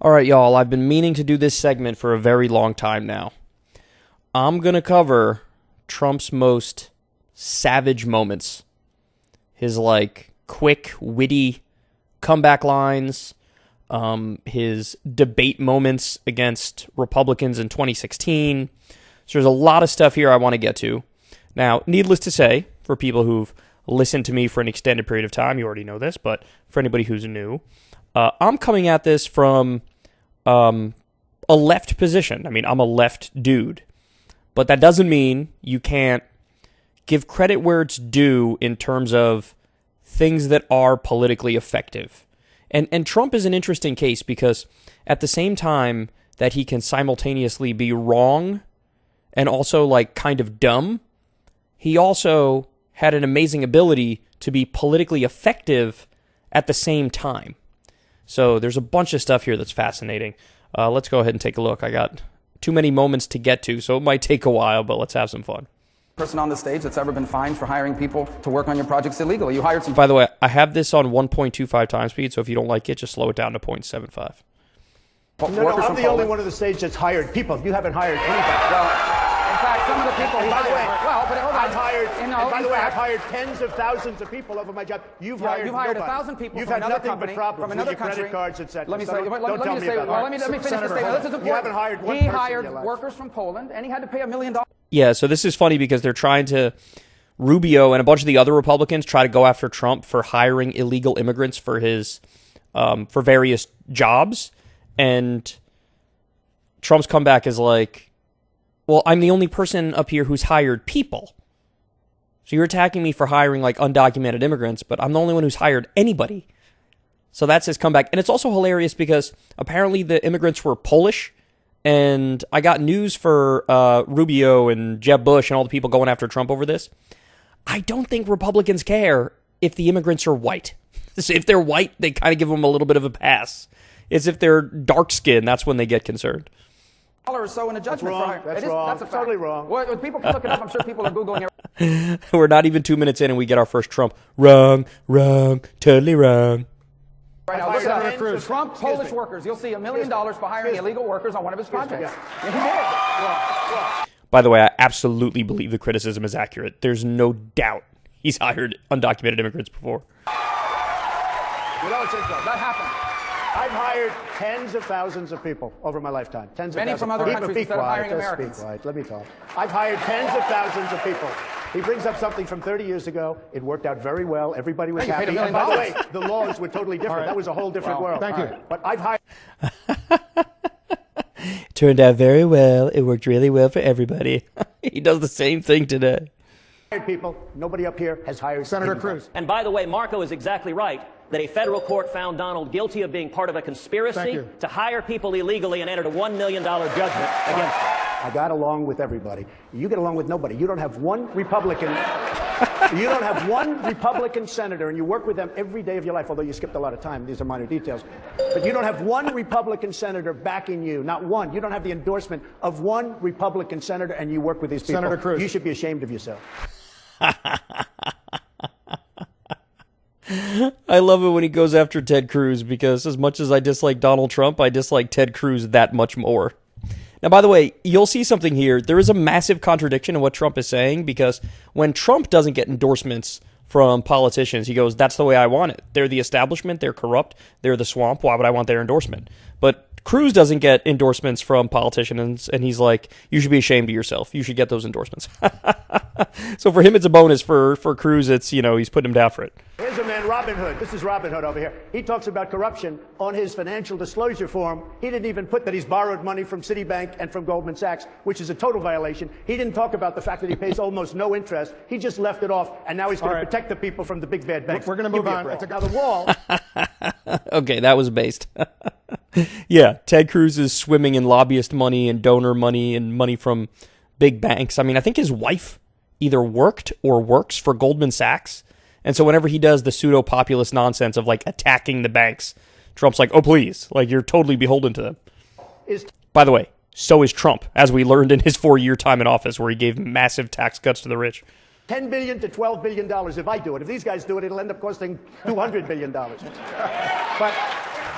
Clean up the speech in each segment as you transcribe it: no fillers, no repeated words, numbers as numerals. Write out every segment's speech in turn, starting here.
All right, y'all, I've been meaning to do this segment for a very long time now. I'm going to cover Trump's most savage moments. His, quick, witty comeback lines, his debate moments against Republicans in 2016. So there's a lot of stuff here I want to get to. Now, needless to say, for people who've listened to me for an extended period of time, you already know this, but for anybody who's new, I'm coming at this from a left position. I mean, I'm a left dude. But that doesn't mean you can't give credit where it's due in terms of things that are politically effective. And Trump is an interesting case because at the same time that he can simultaneously be wrong and also kind of dumb, he also had an amazing ability to be politically effective at the same time. So there's a bunch of stuff here that's fascinating. Let's go ahead and take a look. I got too many moments to get to, so it might take a while, but let's have some fun. Person on the stage that's ever been fined for hiring people to work on your projects illegally. You hired some... By the way, I have this on 1.25 times speed, so if you don't like it, just slow it down to 0.75. No, I'm the only one on the stage that's hired people. You haven't hired anybody. Well, in fact, some of the people... And by the way, I've hired tens of thousands of people over my job. You've hired 1,000 people You've from had another nothing company, but problems from another with your country. credit cards, etc. Let me say, Let me finish this statement. This is important. You haven't hired one He person hired in your life. workers from Poland, and he had to pay $1 million. Yeah, so this is funny because they're trying to... Rubio and a bunch of the other Republicans try to go after Trump for hiring illegal immigrants for his for various jobs, and Trump's comeback is like, well, I'm the only person up here who's hired people. So you're attacking me for hiring undocumented immigrants, but I'm the only one who's hired anybody. So that's his comeback. And it's also hilarious because apparently the immigrants were Polish, and I got news for Rubio and Jeb Bush and all the people going after Trump over this. I don't think Republicans care if the immigrants are white. If they're white, they kind of give them a little bit of a pass. It's if they're dark skinned, that's when they get concerned. Or so in a judgment. That's wrong. That's a fact. Totally wrong. Well, people can look it up. I'm sure people are Googling it. We're not even 2 minutes in and we get our first Trump. Wrong, totally wrong. Right now, look at Trump Polish workers. You'll see $1 million for hiring illegal workers on one of his projects. Yeah, he did. By the way, I absolutely believe the criticism is accurate. There's no doubt he's hired undocumented immigrants before. That happened. I've hired tens of thousands of people over my lifetime. Many from other countries instead of hiring Americans. Be quiet. Let me talk. I've hired tens of thousands of people. He brings up something from 30 years ago. It worked out very well. Everybody was happy. $1 million. And by the way, the laws were totally different. Right. That was a whole different world. Thank you. But I've hired... Turned out very well. It worked really well for everybody. He does the same thing today. People, nobody up here has hired Senator Cruz. And by the way, Marco is exactly right that a federal court found Donald guilty of being part of a conspiracy to hire people illegally and entered a $1 million judgment against them. I got along with everybody. You get along with nobody. You don't have one Republican. You don't have one Republican senator, and you work with them every day of your life, although you skipped a lot of time. These are minor details. But you don't have one Republican senator backing you. Not one. You don't have the endorsement of one Republican senator, and you work with these people. Senator Cruz. You should be ashamed of yourself. I love it when he goes after Ted Cruz because as much as I dislike Donald Trump, I dislike Ted Cruz that much more. Now, by the way, you'll see something here. There is a massive contradiction in what Trump is saying because when Trump doesn't get endorsements from politicians, he goes, that's the way I want it. They're the establishment. They're corrupt. They're the swamp. Why would I want their endorsement? But Cruz doesn't get endorsements from politicians, and he's like, you should be ashamed of yourself. You should get those endorsements. So for him, it's a bonus. For Cruz, it's, he's putting him down for it. Here's a man, Robin Hood. This is Robin Hood over here. He talks about corruption on his financial disclosure form. He didn't even put that he's borrowed money from Citibank and from Goldman Sachs, which is a total violation. He didn't talk about the fact that he pays almost no interest. He just left it off, and now he's going to protect the people from the big bad banks. We're going to move on. Now the wall. Okay, that was based. Yeah, Ted Cruz is swimming in lobbyist money and donor money and money from big banks. I mean, I think his wife either worked or works for Goldman Sachs. And so whenever he does the pseudo-populist nonsense of attacking the banks, Trump's like, oh, please, you're totally beholden to them. By the way, so is Trump, as we learned in his 4-year time in office where he gave massive tax cuts to the rich. $10 billion to $12 billion if I do it. If these guys do it, it'll end up costing $200 billion. But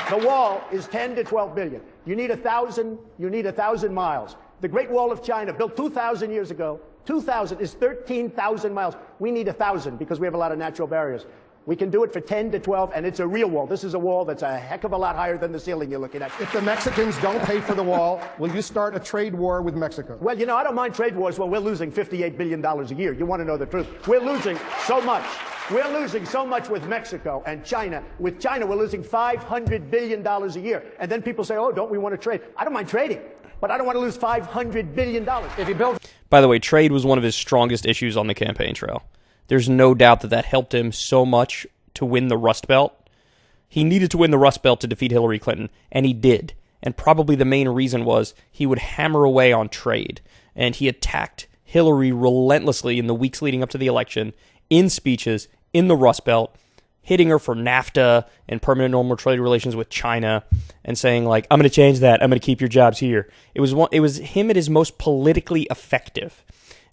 The wall is 10 to 12 billion. You need 1,000 miles. The Great Wall of China, built 2,000 years ago, 2,000 is 13,000 miles. We need 1,000 because we have a lot of natural barriers. We can do it for 10 to 12, and it's a real wall. This is a wall that's a heck of a lot higher than the ceiling you're looking at. If the Mexicans don't pay for the wall, will you start a trade war with Mexico? Well, you know, I don't mind trade wars. Well, we're losing $58 billion a year. You want to know the truth? We're losing so much. We're losing so much with Mexico and China. With China, we're losing $500 billion a year. And then people say, oh, don't we want to trade? I don't mind trading, but I don't want to lose $500 billion. If you build... By the way, trade was one of his strongest issues on the campaign trail. There's no doubt that helped him so much to win the Rust Belt. He needed to win the Rust Belt to defeat Hillary Clinton, and he did. And probably the main reason was he would hammer away on trade, and he attacked Hillary relentlessly in the weeks leading up to the election, in speeches, in the Rust Belt, hitting her for NAFTA and permanent normal trade relations with China, and saying, like, I'm going to change that, I'm going to keep your jobs here. It was him at his most politically effective.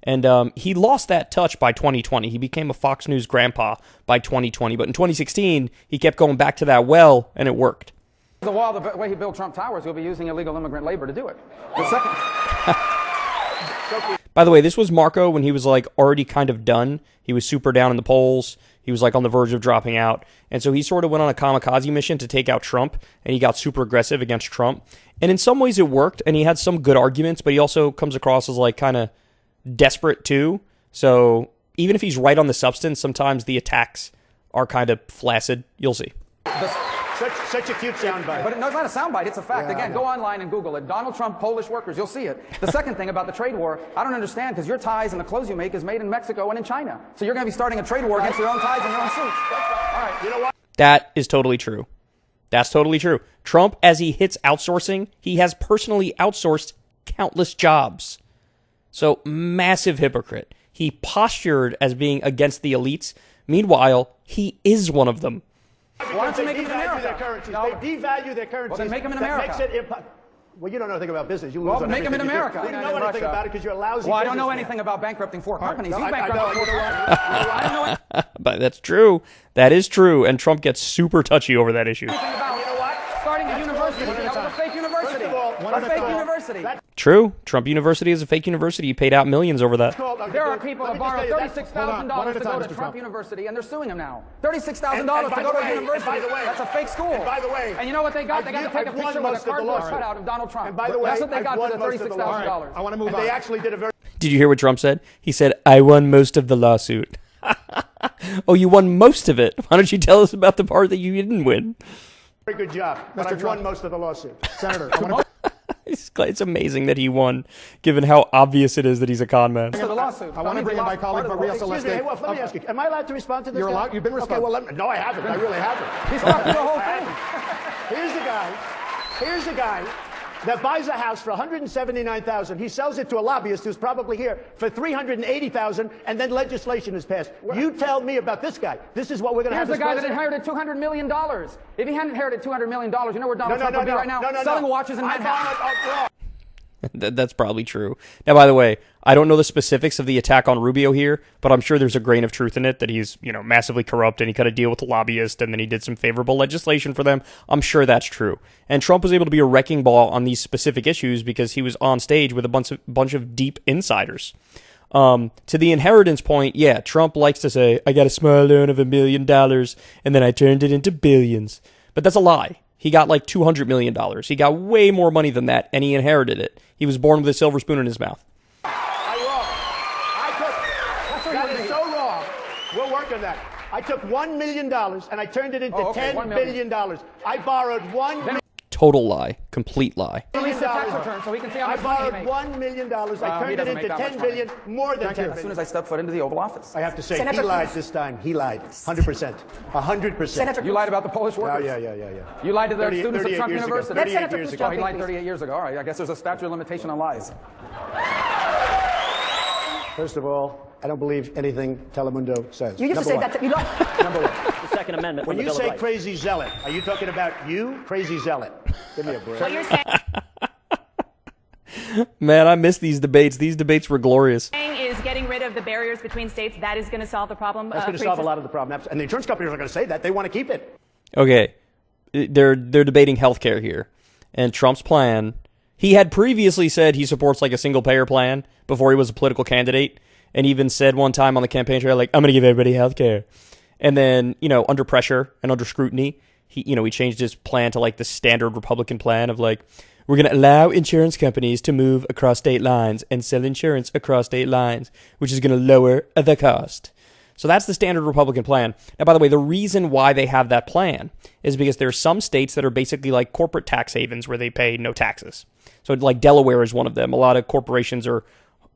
And he lost that touch by 2020. He became a Fox News grandpa by 2020. But in 2016, he kept going back to that well, and it worked. The wall, the way he built Trump Towers, he'll be using illegal immigrant labor to do it. The second... By the way, this was Marco when he was like already kind of done. He was super down in the polls. He was like on the verge of dropping out. And so he sort of went on a kamikaze mission to take out Trump, and he got super aggressive against Trump. And in some ways it worked, and he had some good arguments, but he also comes across as like kind of desperate too. So even if he's right on the substance, sometimes the attacks are kind of flaccid. You'll see. Such a cute soundbite. But no, it's not a soundbite. It's a fact. Yeah, Again, go online and Google it. Donald Trump, Polish workers. You'll see it. The second thing about the trade war, I don't understand, because your ties and the clothes you make is made in Mexico and in China. So you're going to be starting a trade war against your own ties and your own suits. All right. You know what? That is totally true. That's totally true. Trump, as he hits outsourcing, he has personally outsourced countless jobs. So, massive hypocrite. He postured as being against the elites. Meanwhile, he is one of them. Why don't you make them in America? No. They devalue their currencies. Well, then make them in America. That makes it well, you don't know anything about business. You lose Well, on make them in everything you do. America. You don't know anything about it because you're a lousy Well, I don't know businessman. anything about bankrupting four companies. No, You I bankrupted know. four I don't know anything But that's true. That is true. And Trump gets super touchy over that issue. about, you know what? Starting a university. That was a fake university. A fake university. True. Trump University is a fake university. He paid out millions over that. There are people that borrowed $36,000 to go to Trump University, and they're suing him now. $36,000 to go to a university. That's a fake school. And by the way, and you know what they got? They got to take a picture with a cardboard cutout of Donald Trump. And by the way, that's what they got for the most of the $36,000. I want to move and on. they actually did a very Did you hear what Trump said? He said, I won most of the lawsuit. Oh, you won most of it. Why don't you tell us about the part that you didn't win? good job. But I've won most of the lawsuit. Senator, I want to... It's amazing that he won, given how obvious it is that he's a con man. The lawsuit. I want to bring in my colleague, Maria Excuse me, Celeste. hey, Wolf, let me ask you, am I allowed to respond to this? You're guy? allowed. You've been Okay, responding. well, no, I haven't. I really haven't. He's talking the whole thing. Here's the guy that buys a house for $179,000. He sells it to a lobbyist who's probably here for $380,000, and then legislation is passed. You tell me about this guy. This is what we're going to have. Here's the guy that president? inherited $200 million. If he hadn't inherited $200 million, you know where Donald Trump would be right now? Selling watches in Manhattan. That's probably true. Now, by the way, I don't know the specifics of the attack on Rubio here, but I'm sure there's a grain of truth in it that he's, massively corrupt and he cut a deal with the lobbyist and then he did some favorable legislation for them. I'm sure that's true. And Trump was able to be a wrecking ball on these specific issues because he was on stage with a bunch of deep insiders. To the inheritance point, yeah, Trump likes to say, I got a small loan of $1 million and then I turned it into billions. But that's a lie. He got like $200 million. He got way more money than that, and he inherited it. He was born with a silver spoon in his mouth. That is so wrong. We'll work on that. I took $1 million and I turned it into $10 billion. I borrowed $1 million. Total lie. Complete lie. Release the tax return so he can see how I much money he borrowed makes. $1 million. I turned it into $10 billion, more than $10 billion. As soon as I stepped foot into the Oval Office. I have to say, he lied this time. He lied. 100%. 100%. You lied about the Polish workers. Yeah. You lied to the 30 students at 38 Trump years ago. University. 38 years ago. Oh, he lied 38 years ago. All right, I guess there's a statute of limitation on lies. First of all, I don't believe anything Telemundo says. You used to say that. You don't. Number one. The Second Amendment. When from the you Bill of say Rights. crazy zealot, are you talking about you, crazy zealot? Give me a break. What you're Man, I miss these debates. These debates were glorious. saying is getting rid of the barriers between states. That is going to solve the problem. That's going to solve a lot of the problem. And the insurance companies are going to say that. They want to keep it. Okay. they're debating healthcare here, and Trump's plan. He had previously said he supports like a single payer plan before he was a political candidate, and even said one time on the campaign trail, like, I'm going to give everybody healthcare. And then, under pressure and under scrutiny, he changed his plan to like the standard Republican plan of like, we're going to allow insurance companies to move across state lines and sell insurance across state lines, which is going to lower the cost. So that's the standard Republican plan. Now, by the way, the reason why they have that plan is because there are some states that are basically like corporate tax havens where they pay no taxes. So like Delaware is one of them. A lot of corporations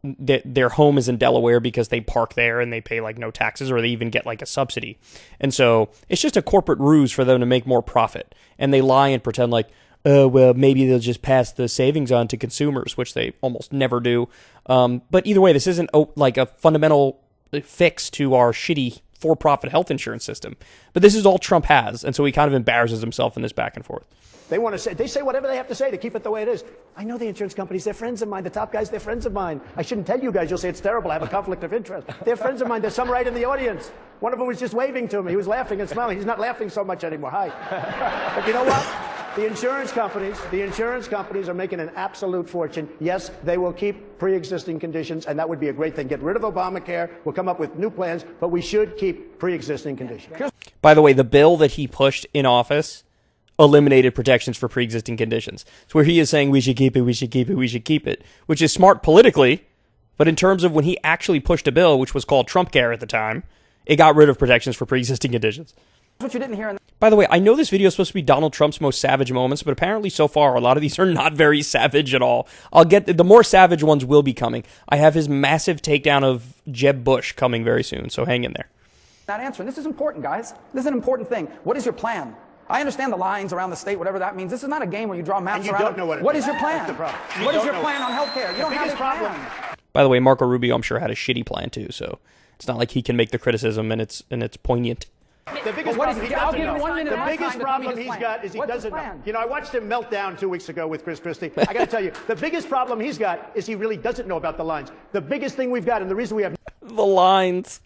their home is in Delaware because they park there and they pay like no taxes, or they even get like a subsidy. And so it's just a corporate ruse for them to make more profit. And they lie and pretend like, well, maybe they'll just pass the savings on to consumers, which they almost never do. But either way, this isn't like a fundamental fix to our shitty for-profit health insurance system. But this is all Trump has, and so he kind of embarrasses himself in this back and forth. They say whatever they have to say to keep it the way it is. I know the insurance companies, they're friends of mine. The top guys, they're friends of mine. I shouldn't tell you guys, you'll say it's terrible. I have a conflict of interest. They're friends of mine. There's some right in the audience. One of them was just waving to me. He was laughing and smiling. He's not laughing so much anymore. Hi. But you know what? The insurance companies are making an absolute fortune. Yes, they will keep pre-existing conditions, and that would be a great thing. Get rid of Obamacare. We'll come up with new plans, but we should keep pre-existing conditions. By the way, the bill that he pushed in office eliminated protections for pre-existing conditions. So where he is saying we should keep it, which is smart politically, but in terms of when he actually pushed a bill, which was called Trumpcare at the time, it got rid of protections for pre-existing conditions. What you didn't hear. By the way, I know this video is supposed to be Donald Trump's most savage moments, but apparently so far a lot of these are not very savage at all. I'll get the more savage ones will be coming. I have his massive takedown of Jeb Bush coming very soon, so hang in there. Not answering. This is important, guys. This is an important thing. What is your plan? I understand the lines around the state, whatever that means. This is not a game where you draw maps and you around. Don't know what it What is. is your plan? That's the problem. What is your plan on health care? You don't have a plan. By the way, Marco Rubio, I'm sure, had a shitty plan too, so it's not like he can make the criticism and it's poignant. The biggest problem he doesn't know. The biggest problem he's got is he doesn't know. I watched him melt down 2 weeks ago with Chris Christie. I got to tell you, the biggest problem he's got is he really doesn't know about the lines. The biggest thing we've got, and the reason we have the lines.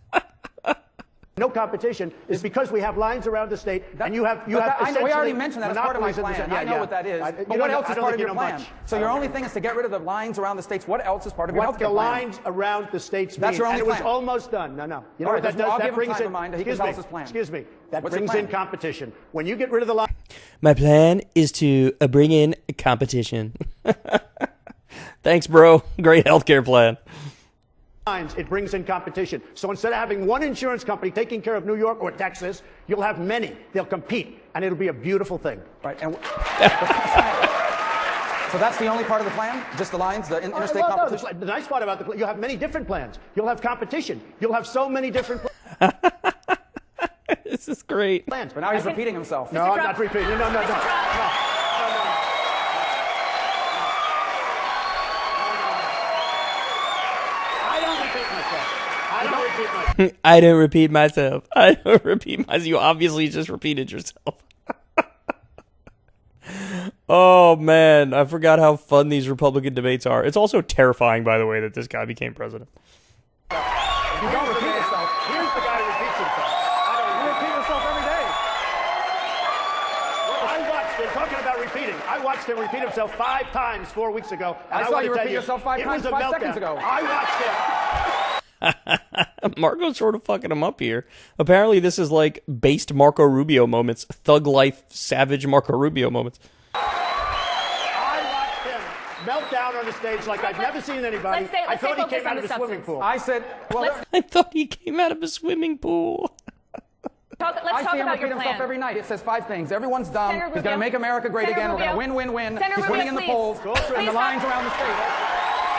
no competition is because we have lines around the state, and you have we already mentioned that as part of my plan. I know what that is. But what else is part of your plan? So your only thing is to get rid of the lines around the states. What else is part of your health care plan? What the lines around the states mean. That's your only plan. It was almost done. No. You know what that does? I'll that give brings him in. time to he can tell us his plan. Excuse me. That brings in competition. When you get rid of the lines. My plan is to bring in competition. Thanks, bro. Great healthcare plan. It brings in competition. So instead of having one insurance company taking care of New York or Texas, you'll have many. They'll compete, and it'll be a beautiful thing. Right. And so that's the only part of the plan? Just the lines, the interstate competition? No, the nice part about the plan, you'll have many different plans. You'll have competition. You'll have so many different plans. This is great. But now he's repeating himself. No, I'm not repeating. No. I don't repeat myself. You obviously just repeated yourself. Oh, man. I forgot how fun these Republican debates are. It's also terrifying, by the way, that this guy became president. You don't repeat yourself. Here's the guy who repeats himself. You repeat yourself every day. Talking about repeating, I watched him repeat himself 5 times 4 weeks ago. And I saw you repeat yourself 5 times 5 seconds ago. I watched him. Marco's sort of fucking him up here. Apparently this is like based Marco Rubio moments, thug life, savage Marco Rubio moments. I watched him melt down on the stage like I've never seen anybody. I thought he came out of a swimming pool. I said, I thought he came out of a swimming pool. Let's talk about your plan. Himself every night. It says 5 things. Everyone's dumb. Senator He's going to make America great Senator again. Rubio. We're going to win. Senator He's winning in the polls. And the lines around the state.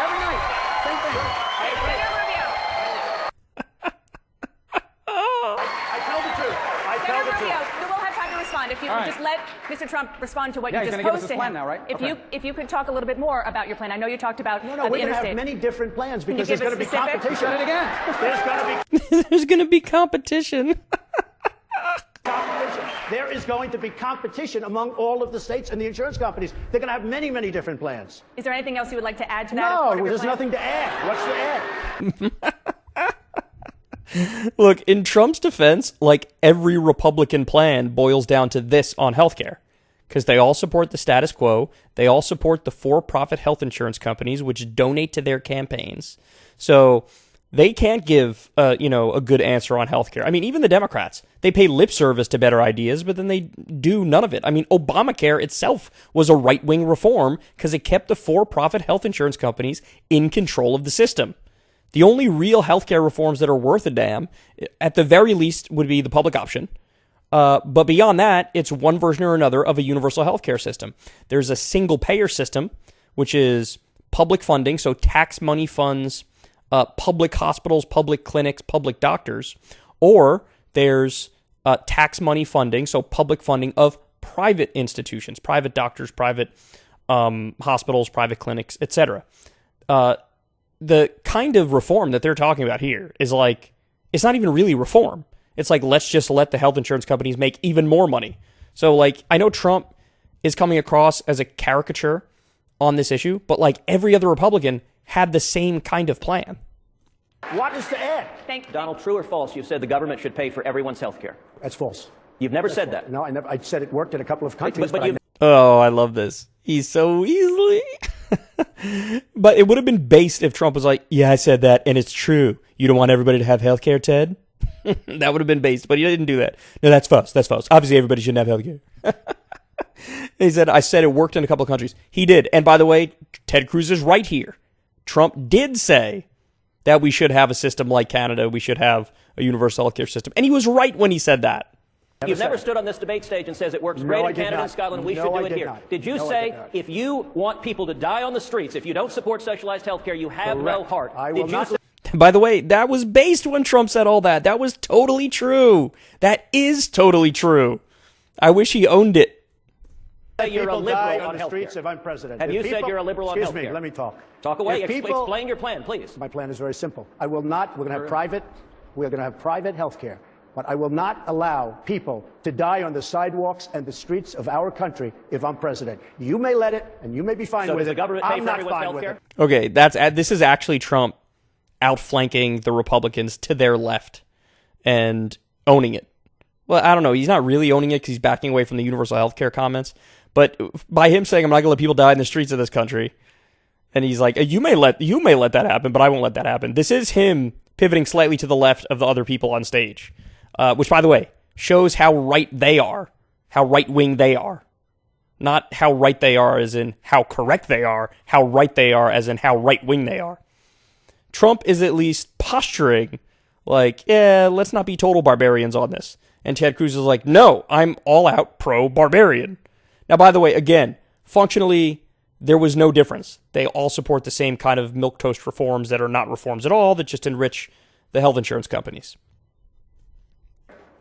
Every night. Same thing. Senator Rubio. I tell the truth. Senator Rubio, you will have time to respond. If you could just let Mr. Trump respond to what you just posed to him. Now, right? If you could talk a little bit more about your plan. I know you talked about No, the we're going to interstate. have many different plans because there's going to be competition. Said it again. There's going to be competition. There is going to be competition among all of the states and the insurance companies. They're going to have many, many different plans. Is there anything else you would like to add to that? No, there's nothing to add. What's to add? Look, in Trump's defense, like every Republican plan boils down to this on healthcare. Because they all support the status quo. They all support the for-profit health insurance companies, which donate to their campaigns. So they can't give, a good answer on healthcare. I mean, even the Democrats, they pay lip service to better ideas, but then they do none of it. I mean, Obamacare itself was a right-wing reform because it kept the for-profit health insurance companies in control of the system. The only real healthcare reforms that are worth a damn, at the very least, would be the public option. But beyond that, it's one version or another of a universal healthcare system. There's a single payer system, which is public funding, so tax money funds public hospitals, public clinics, public doctors, or there's tax money funding, so public funding of private institutions, private doctors, private hospitals, private clinics, etc. The kind of reform that they're talking about here is like, it's not even really reform. It's like, let's just let the health insurance companies make even more money. So, like, I know Trump is coming across as a caricature on this issue, but like every other Republican had the same kind of plan. What is to add? Donald, true or false, you said the government should pay for everyone's health care? That's false. You've never said that? No, I never. I said it worked in a couple of countries, but Oh, I love this. He's so easily. But it would have been based if Trump was like, yeah, I said that, and it's true. You don't want everybody to have health care, Ted? That would have been based, but he didn't do that. No, that's false. That's false. Obviously, everybody shouldn't have health care. He said, I said it worked in a couple of countries. He did. And by the way, Ted Cruz is right here. Trump did say that we should have a system like Canada. We should have a universal healthcare system. And he was right when he said that. You've never stood on this debate stage and says it works great in Canada and Scotland, we should do it here. Did you say if you want people to die on the streets, if you don't support socialized health care, you have no heart? Did you say? By the way, that was based when Trump said all that. That was totally true. That is totally true. I wish he owned it. You're a liberal on health care. If I'm president. Have you said you're a liberal on health care? Excuse me, let me talk. Talk away. Explain your plan, please. My plan is very simple. I will not, we're going to have private health care. But I will not allow people to die on the sidewalks and the streets of our country if I'm president. You may let it, and you may be fine with it. So does the government pay I'm for not everyone's fine health with care? it. Okay, this is actually Trump outflanking the Republicans to their left and owning it. Well, I don't know. He's not really owning it because he's backing away from the universal health care comments. But by him saying, I'm not going to let people die in the streets of this country, and he's like, you may let that happen, but I won't let that happen. This is him pivoting slightly to the left of the other people on stage. Which, by the way, shows how right they are, how right-wing they are. Not how right they are as in how correct they are, how right they are as in how right-wing they are. Trump is at least posturing like, yeah, let's not be total barbarians on this. And Ted Cruz is like, no, I'm all out pro-barbarian. Now, by the way, again, functionally, there was no difference. They all support the same kind of milquetoast reforms that are not reforms at all, that just enrich the health insurance companies.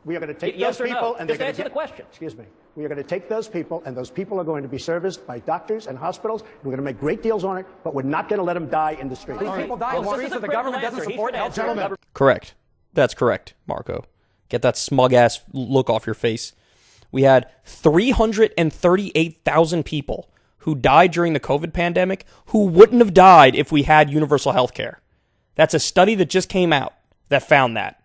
We are going to take yes those people no. and just they're answer going to the question. Excuse me. We are going to take those people, and those people are going to be serviced by doctors and hospitals. We're going to make great deals on it, but we're not going to let them die in the streets. These people die in the streets if the government doesn't support health care. Correct. That's correct, Marco. Get that smug-ass look off your face. We had 338,000 people who died during the COVID pandemic who wouldn't have died if we had universal health care. That's a study that just came out that found that.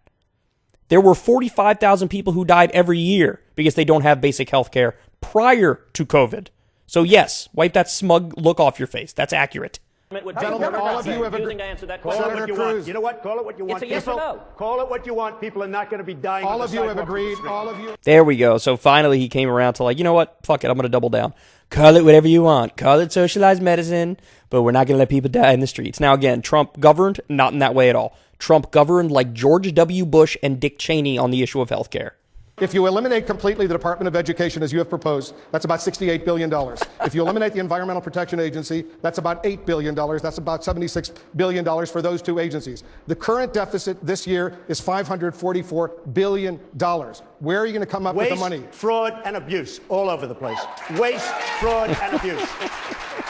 There were 45,000 people who died every year because they don't have basic health care prior to COVID. So yes, wipe that smug look off your face. That's accurate. Gentlemen, all of you have agreed. To answer that Call question. it what you want. You know what? Call it what you want. It's a yes or no. Call it what you want. People are not going to be dying. All of you have sidewalks agreed. All of you. There we go. So finally he came around to like, you know what? Fuck it. I'm going to double down. Call it whatever you want. Call it socialized medicine, but we're not going to let people die in the streets. Now again, Trump governed not in that way at all. Trump governed like George W. Bush and Dick Cheney on the issue of health care. If you eliminate completely the Department of Education, as you have proposed, that's about $68 billion. If you eliminate the Environmental Protection Agency, that's about $8 billion. That's about $76 billion for those two agencies. The current deficit this year is $544 billion. Where are you going to come up with the money? Waste, fraud, and abuse all over the place. Waste, fraud, and abuse.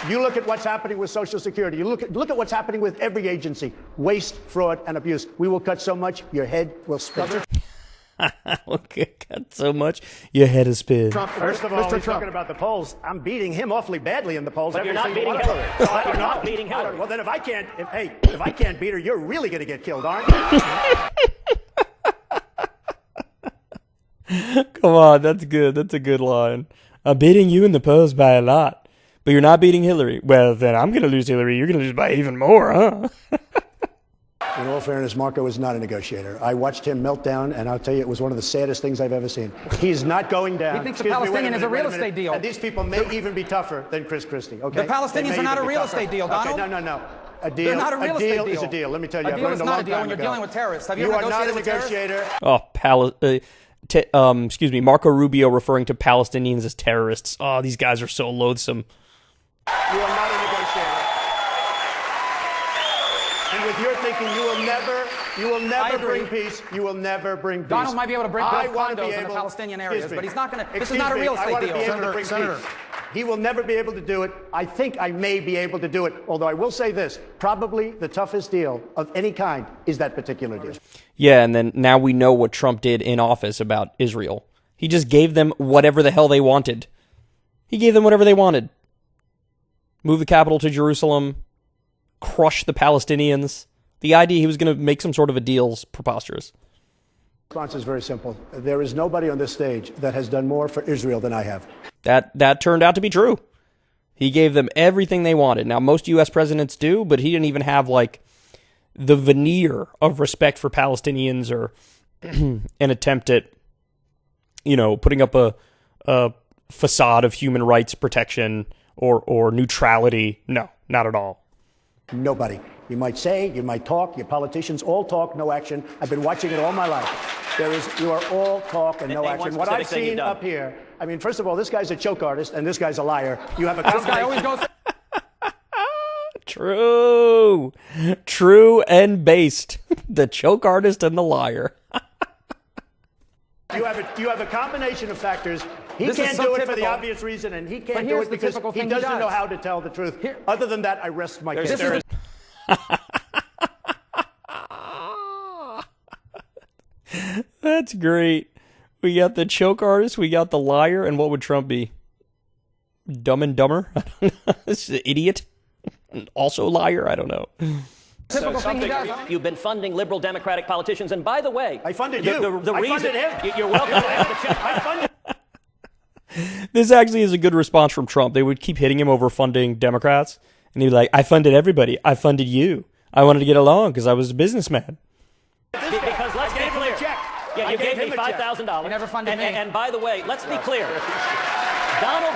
You look at what's happening with Social Security. You look at what's happening with every agency. Waste, fraud, and abuse. We will cut so much, your head will spin. Okay, got so much, your head is spin. First of all, he's talking about the polls. I'm beating him awfully badly in the polls. But you're not beating Hillary. You're not beating Hillary. Well, then if I can't beat her, you're really going to get killed, aren't you? Come on, that's good. That's a good line. I'm beating you in the polls by a lot, but you're not beating Hillary. Well, then I'm going to lose Hillary. You're going to lose by even more, huh? In all fairness, Marco is not a negotiator. I watched him melt down, and I'll tell you, it was one of the saddest things I've ever seen. He's not going down. He thinks the Palestinian is a real estate deal. And these people may even be tougher than Chris Christie, okay? The Palestinians are not a real estate deal, Donald. Okay, no. A deal, They're not a real estate deal. Is a deal. Let me tell you, a deal is not a deal when you're dealing with terrorists. Have you ever negotiated with terrorists? Oh, excuse me, Marco Rubio referring to Palestinians as terrorists. Oh, these guys are so loathsome. You are not a negotiator. And with your thinking, you will never bring peace. You will never bring peace. Donald might be able to bring condos in the Palestinian areas, but he's not going to. This is not a real estate deal. Senator. He will never be able to do it. I think I may be able to do it. Although I will say this, probably the toughest deal of any kind is that particular deal. Yeah, and then now we know what Trump did in office about Israel. He just gave them whatever the hell they wanted. He gave them whatever they wanted. Move the capital to Jerusalem, crush the Palestinians. The idea he was going to make some sort of a deal is preposterous. The response is very simple. There is nobody on this stage that has done more for Israel than I have. That turned out to be true. He gave them everything they wanted. Now, most U.S. presidents do, but he didn't even have, like, the veneer of respect for Palestinians or an attempt at, putting up a facade of human rights protection or neutrality. No, not at all. Nobody. You might say, you might talk, your politicians all talk, no action. I've been watching it all my life. You are all talk and no action. What I've seen up here, I mean, first of all, this guy's a choke artist and this guy's a liar. You have a this guy always goes. True and based. The choke artist and the liar. You have a combination of factors. He can't do it for the obvious reason, and he can't do it because he doesn't know how to tell the truth. Other than that, I rest my case. That's great. We got the choke artist, we got the liar, and what would Trump be? Dumb and dumber? This is an idiot. Also liar? I don't know. You've been funding liberal Democratic politicians, and by the way, I funded you. The I reason funded him. You're welcome to have the check. I funded. This actually is a good response from Trump. They would keep hitting him over funding Democrats, and he'd be like, I funded everybody. I funded you. I wanted to get along because I was a businessman. Because let's be clear. Yeah, you gave me $5,000. You never funded me. And by the way, let's be clear. Donald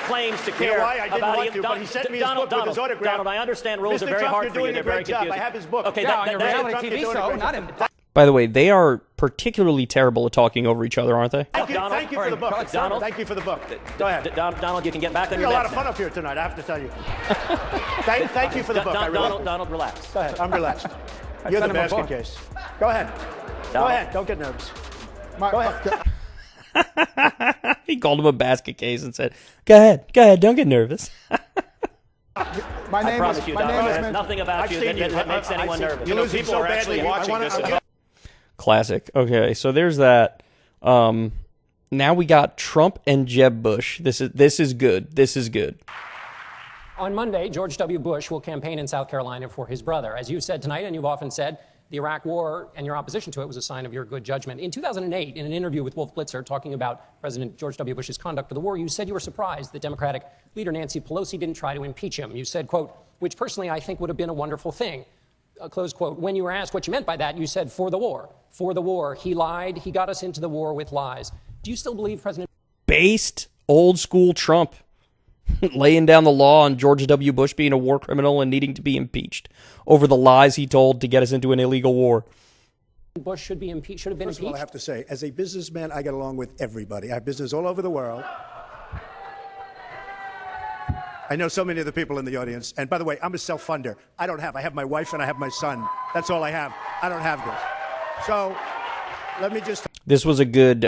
claims to care about him. But he sent me his book with his autograph. Donald, I understand rules are very hard for you. They're very confusing. I have his book. Okay, on your reality TV show, not him. By the way, they are particularly terrible at talking over each other, aren't they? Thank you for the book. Donald, thank you for the book. Go ahead. Donald, you can get back on your meds. We had a lot of fun up here tonight, I have to tell you. Thank you for the book. Donald, relax. Go ahead. I'm relaxed. You're the basket case. Go ahead. Go ahead. Don't get nervous. Go ahead. He called him a basket case and said, Go ahead, don't get nervous. My name is nothing about you that makes anyone nervous. People are actually watching this. Classic. Okay, so there's that. Now we got Trump and Jeb Bush. This is good. This is good. On Monday, George W. Bush will campaign in South Carolina for his brother. As you said tonight, and you've often said, the Iraq War and your opposition to it was a sign of your good judgment. In 2008, in an interview with Wolf Blitzer talking about President George W. Bush's conduct of the war, you said you were surprised that Democratic leader Nancy Pelosi didn't try to impeach him. You said, quote, which personally I think would have been a wonderful thing, close quote. When you were asked what you meant by that, you said, for the war. For the war. He lied. He got us into the war with lies. Do you still believe President... Based old school Trump laying down the law on George W. Bush being a war criminal and needing to be impeached over the lies he told to get us into an illegal war. Bush should have been impeached. First of all, I have to say, as a businessman, I get along with everybody. I have business all over the world. I know so many of the people in the audience. And by the way, I'm a self-funder. I have my wife and I have my son. That's all I have. I don't have this. So let me just... This was a good...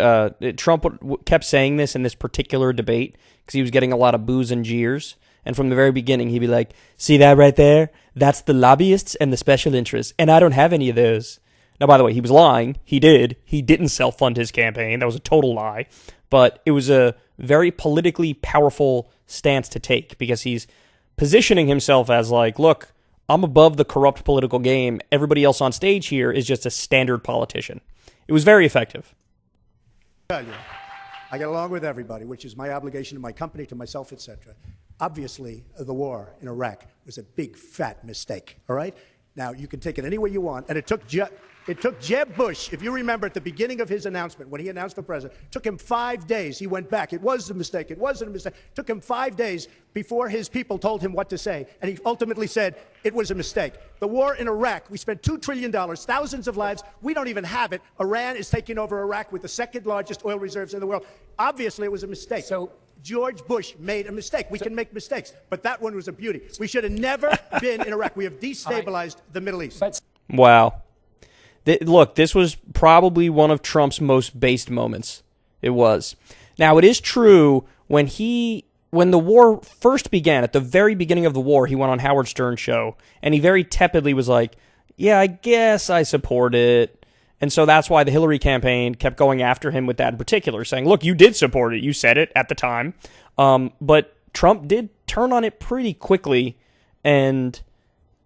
Trump kept saying this in this particular debate because he was getting a lot of boos and jeers. And from the very beginning, he'd be like, see that right there? That's the lobbyists and the special interests. And I don't have any of those. Now, by the way, he was lying. He did. He didn't self-fund his campaign. That was a total lie. But it was a very politically powerful stance to take because he's positioning himself as like, look, I'm above the corrupt political game. Everybody else on stage here is just a standard politician. It was very effective. tell you, I get along with everybody, which is my obligation to my company, to myself, etc. Obviously, the war in Iraq was a big, fat mistake, all right? Now, you can take it any way you want, and it took Jeb Bush, if you remember at the beginning of his announcement, when he announced the president, took him 5 days. He went back. It was a mistake. It wasn't a mistake. Took him 5 days before his people told him what to say, and he ultimately said it was a mistake. The war in Iraq, we spent $2 trillion, thousands of lives. We don't even have it. Iran is taking over Iraq with the second largest oil reserves in the world. Obviously, it was a mistake. So George Bush made a mistake. We can make mistakes, but that one was a beauty. We should have never been in Iraq. We have destabilized the Middle East. Wow. Look, this was probably one of Trump's most based moments. It was. Now, it is true, when the war first began, at the very beginning of the war, he went on Howard Stern's show, and he very tepidly was like, yeah, I guess I support it. And so that's why the Hillary campaign kept going after him with that in particular, saying, look, you did support it. You said it at the time. But Trump did turn on it pretty quickly, and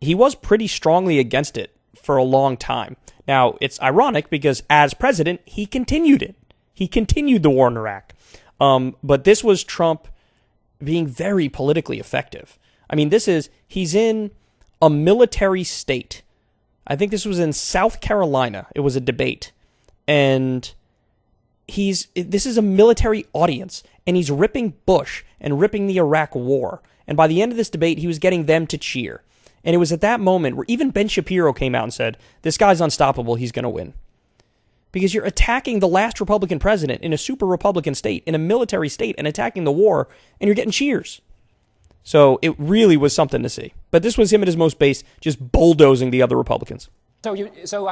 he was pretty strongly against it for a long time. Now, it's ironic because as president, he continued it. He continued the war in Iraq. But this was Trump being very politically effective. I mean, he's in a military state. I think this was in South Carolina. It was a debate. And this is a military audience, and he's ripping Bush and ripping the Iraq war. And by the end of this debate, he was getting them to cheer. And it was at that moment where even Ben Shapiro came out and said, this guy's unstoppable, he's going to win. Because you're attacking the last Republican president in a super Republican state, in a military state, and attacking the war, and you're getting cheers. So it really was something to see. But this was him at his most base, just bulldozing the other Republicans. So you still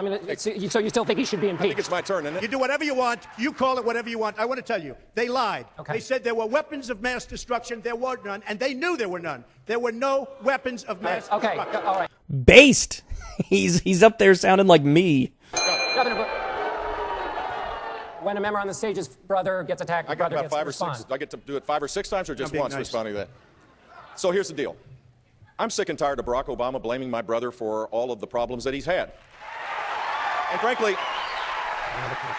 think he should be impeached? I think it's my turn, isn't it? You do whatever you want. You call it whatever you want. I want to tell you, they lied. Okay. They said there were weapons of mass destruction. There were none, and they knew there were none. There were no weapons of mass destruction. Okay, all right. Based. He's up there sounding like me. Governor, when a member on the stage's brother gets attacked, the brother gets to respond. I get to do it 5 or 6 times, or just once responding to that? So here's the deal. I'm sick and tired of Barack Obama blaming my brother for all of the problems that he's had. And frankly,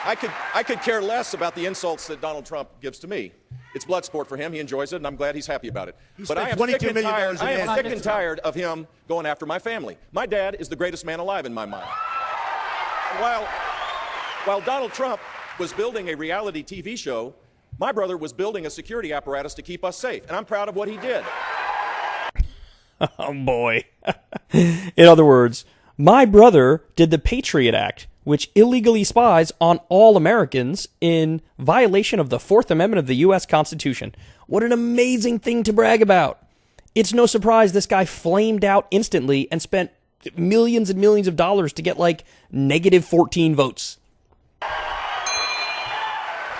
I could care less about the insults that Donald Trump gives to me. It's blood sport for him. He enjoys it, and I'm glad he's happy about it. But I am sick and tired of him going after my family. My dad is the greatest man alive in my mind. While Donald Trump was building a reality TV show, my brother was building a security apparatus to keep us safe, and I'm proud of what he did. Oh, boy. In other words, my brother did the Patriot Act, which illegally spies on all Americans in violation of the Fourth Amendment of the U.S. Constitution. What an amazing thing to brag about. It's no surprise this guy flamed out instantly and spent millions and millions of dollars to get like negative 14 votes.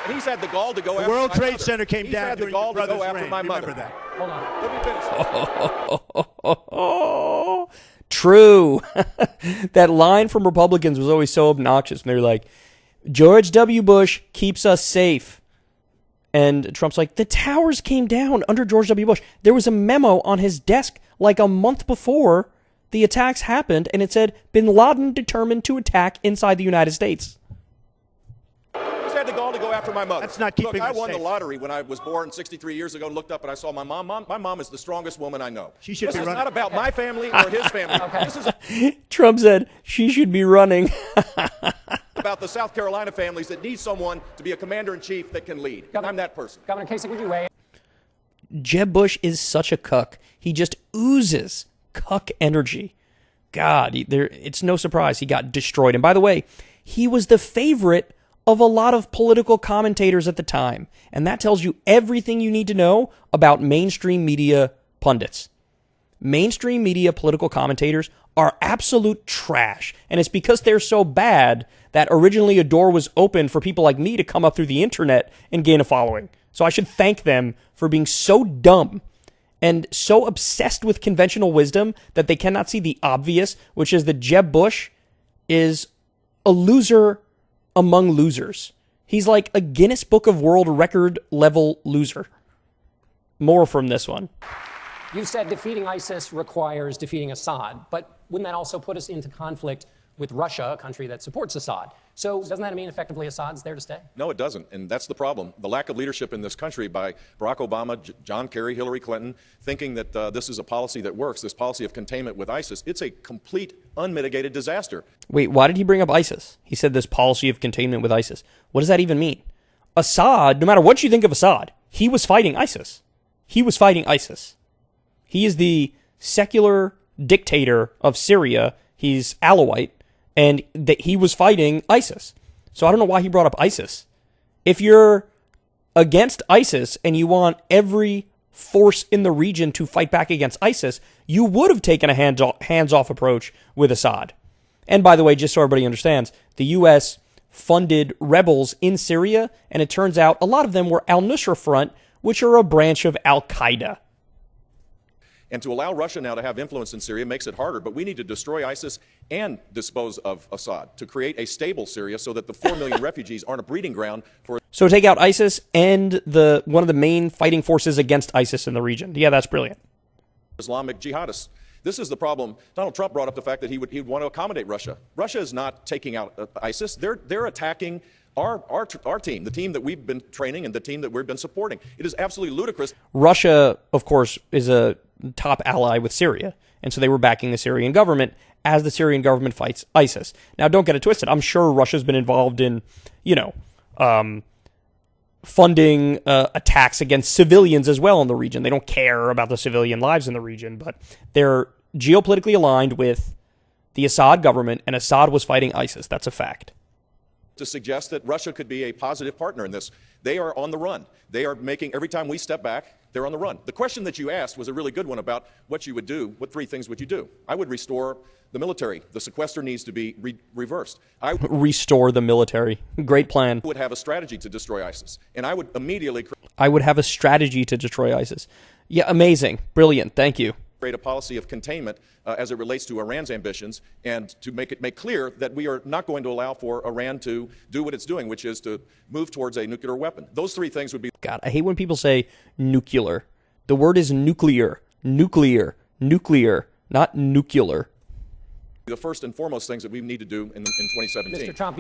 And he's had the gall to go after the World Trade mother. Center came he's down had the during gall your to go brother's after reign. my Remember mother. that. Hold on. Let me finish. True. That line from Republicans was always so obnoxious. And they're like, George W. Bush keeps us safe. And Trump's like, the towers came down under George W. Bush. There was a memo on his desk like a month before the attacks happened, and it said, Bin Laden determined to attack inside the United States. He's had the gall to go after my mother. That's not keeping Look, I us won safe. the lottery when I was born 63 years ago and looked up and I saw my mom. My mom is the strongest woman I know. She should this be is running. not about my family or his family. This is Trump said she should be running. about the South Carolina families that need someone to be a commander-in-chief that can lead. I'm that person. Governor Kasich, would you weigh in? Jeb Bush is such a cuck. He just oozes cuck energy. God, it's no surprise he got destroyed. And by the way, he was the favorite of a lot of political commentators at the time. And that tells you everything you need to know about mainstream media pundits. Mainstream media political commentators are absolute trash. And it's because they're so bad that originally a door was open for people like me to come up through the internet and gain a following. So I should thank them for being so dumb and so obsessed with conventional wisdom that they cannot see the obvious, which is that Jeb Bush is a loser among losers. He's like a Guinness Book of World Record level loser. More from this one. You said defeating ISIS requires defeating Assad, but wouldn't that also put us into conflict with Russia, a country that supports Assad. So doesn't that mean effectively Assad's there to stay? No, it doesn't. And that's the problem. The lack of leadership in this country by Barack Obama, John Kerry, Hillary Clinton, thinking that this is a policy that works, this policy of containment with ISIS. It's a complete, unmitigated disaster. Wait, why did he bring up ISIS? He said this policy of containment with ISIS. What does that even mean? Assad, no matter what you think of Assad, he was fighting ISIS. He was fighting ISIS. He is the secular dictator of Syria. He's Alawite, and that he was fighting ISIS. So I don't know why he brought up ISIS. If you're against ISIS and you want every force in the region to fight back against ISIS, you would have taken a hands-off approach with Assad. And by the way, just so everybody understands, the U.S. funded rebels in Syria, and it turns out a lot of them were al-Nusra Front, which are a branch of Al-Qaeda. And to allow Russia now to have influence in Syria makes it harder, but we need to destroy ISIS and dispose of Assad to create a stable Syria so that the 4 million refugees aren't a breeding ground for... So take out ISIS and one of the main fighting forces against ISIS in the region. Yeah, that's brilliant. Islamic jihadists. This is the problem. Donald Trump brought up the fact that he would want to accommodate Russia. Russia is not taking out ISIS. They're attacking our team, the team that we've been training and the team that we've been supporting. It is absolutely ludicrous. Russia, of course, is a top ally with Syria, and so they were backing the Syrian government as the Syrian government fights ISIS. Now, don't get it twisted. I'm sure Russia's been involved in, funding attacks against civilians as well in the region. They don't care about the civilian lives in the region, but they're geopolitically aligned with the Assad government, and Assad was fighting ISIS. That's a fact. To suggest that Russia could be a positive partner in this. They are on the run. They are making, every time we step back, they're on the run. The question that you asked was a really good one about what you would do. What 3 things would you do? I would restore the military. The sequester needs to be reversed. Restore the military. Great plan. I would have a strategy to destroy ISIS. And I would immediately... I would have a strategy to destroy ISIS. Yeah, amazing. Brilliant. Thank you. Create a policy of containment as it relates to Iran's ambitions, and to make clear that we are not going to allow for Iran to do what it's doing, which is to move towards a nuclear weapon. Those 3 things would be... God, I hate when people say nuclear. The word is nuclear. Nuclear. Nuclear. Not nuclear. The first and foremost things that we need to do in 2017. Mr. Trump,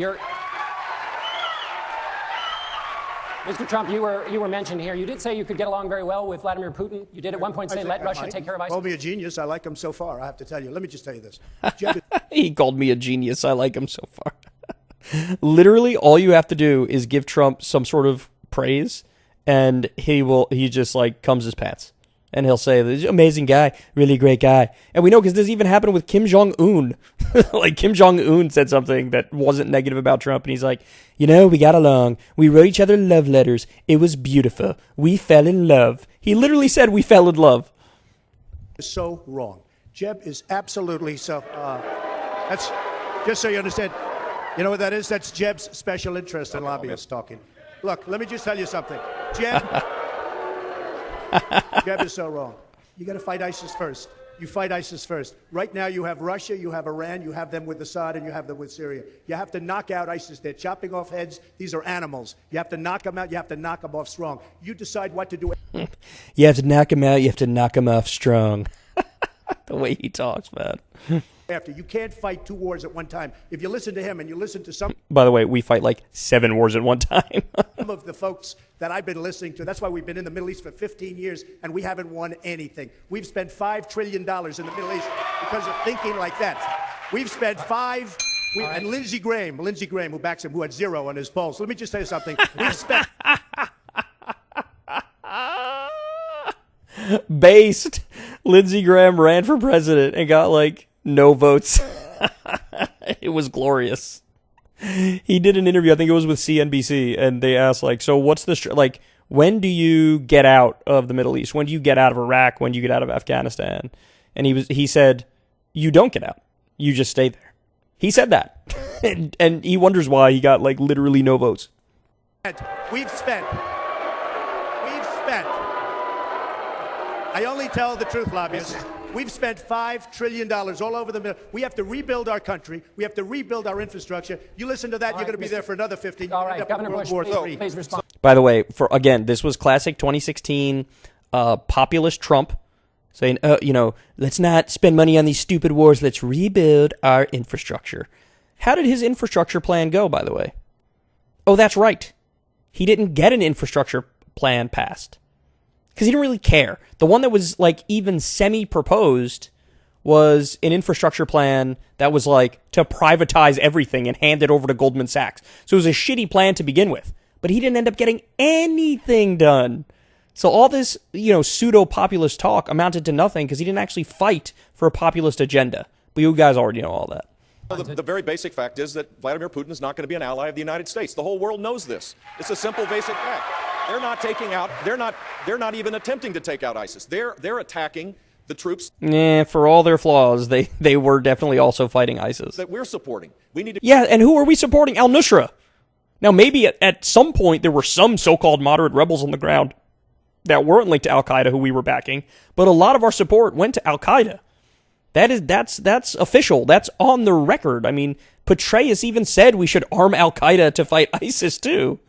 Mr. Trump, you were mentioned here. You did say you could get along very well with Vladimir Putin. You did at one point say, let Russia take care of ISIS. Called me a genius. I like him so far, I have to tell you. Let me just tell you this. He called me a genius. I like him so far. Literally, all you have to do is give Trump some sort of praise, and he just like comes his pants. And he'll say, this amazing guy, really great guy. And we know because this even happened with Kim Jong-un. Like, Kim Jong-un said something that wasn't negative about Trump. And he's like, we got along. We wrote each other love letters. It was beautiful. We fell in love. He literally said we fell in love. So wrong. Jeb is absolutely so. That's just so you understand. You know what that is? That's Jeb's special interest in lobbyists talking. Look, let me just tell you something. Jeb... Jeb is so wrong. You got to fight ISIS first. You fight ISIS first. Right now you have Russia, you have Iran, you have them with Assad, and you have them with Syria. You have to knock out ISIS. They're chopping off heads. These are animals. You have to knock them out. You have to knock them off strong. You decide what to do. You have to knock them out. You have to knock them off strong. The way he talks, man. After you can't fight 2 wars at one time. If you listen to him and you listen to some... By the way, we fight like 7 wars at one time. Some of the folks that I've been listening to, that's why we've been in the Middle East for 15 years and we haven't won anything. We've spent $5 trillion in the Middle East because of thinking like that. We've spent and Lindsey Graham, who backs him, who had 0 on his polls. So let me just tell you something. We've spent... Based. Lindsey Graham ran for president and got like no votes. It was glorious. He did an interview, I think it was with CNBC, and they asked, like, so what's the, when do you get out of the Middle East? When do you get out of Iraq? When do you get out of Afghanistan? And he said, you don't get out. You just stay there. He said that. and he wonders why he got, like, literally no votes. We've spent. I only tell the truth, lobbyists. We've spent $5 trillion all over the middle. We have to rebuild our country. We have to rebuild our infrastructure. You listen to that, you're going to be there for another 15 years. All right, Governor Bush, please respond. By the way, again, this was classic 2016 populist Trump saying, let's not spend money on these stupid wars. Let's rebuild our infrastructure. How did his infrastructure plan go, by the way? Oh, that's right. He didn't get an infrastructure plan passed because he didn't really care. The one that was like even semi-proposed was an infrastructure plan that was like to privatize everything and hand it over to Goldman Sachs. So it was a shitty plan to begin with, but he didn't end up getting anything done. So all this, pseudo-populist talk amounted to nothing because he didn't actually fight for a populist agenda. But you guys already know all that. Well, the very basic fact is that Vladimir Putin is not going to be an ally of the United States. The whole world knows this. It's a simple, basic fact. They're not even attempting to take out ISIS. They're attacking the troops. For all their flaws, they were definitely also fighting ISIS. That we're supporting. We need to. Yeah, and who are we supporting? Al-Nusra. Now, maybe at some point there were some so-called moderate rebels on the ground that weren't linked to Al-Qaeda who we were backing, but a lot of our support went to Al-Qaeda. That's official. That's on the record. I mean, Petraeus even said we should arm Al-Qaeda to fight ISIS too.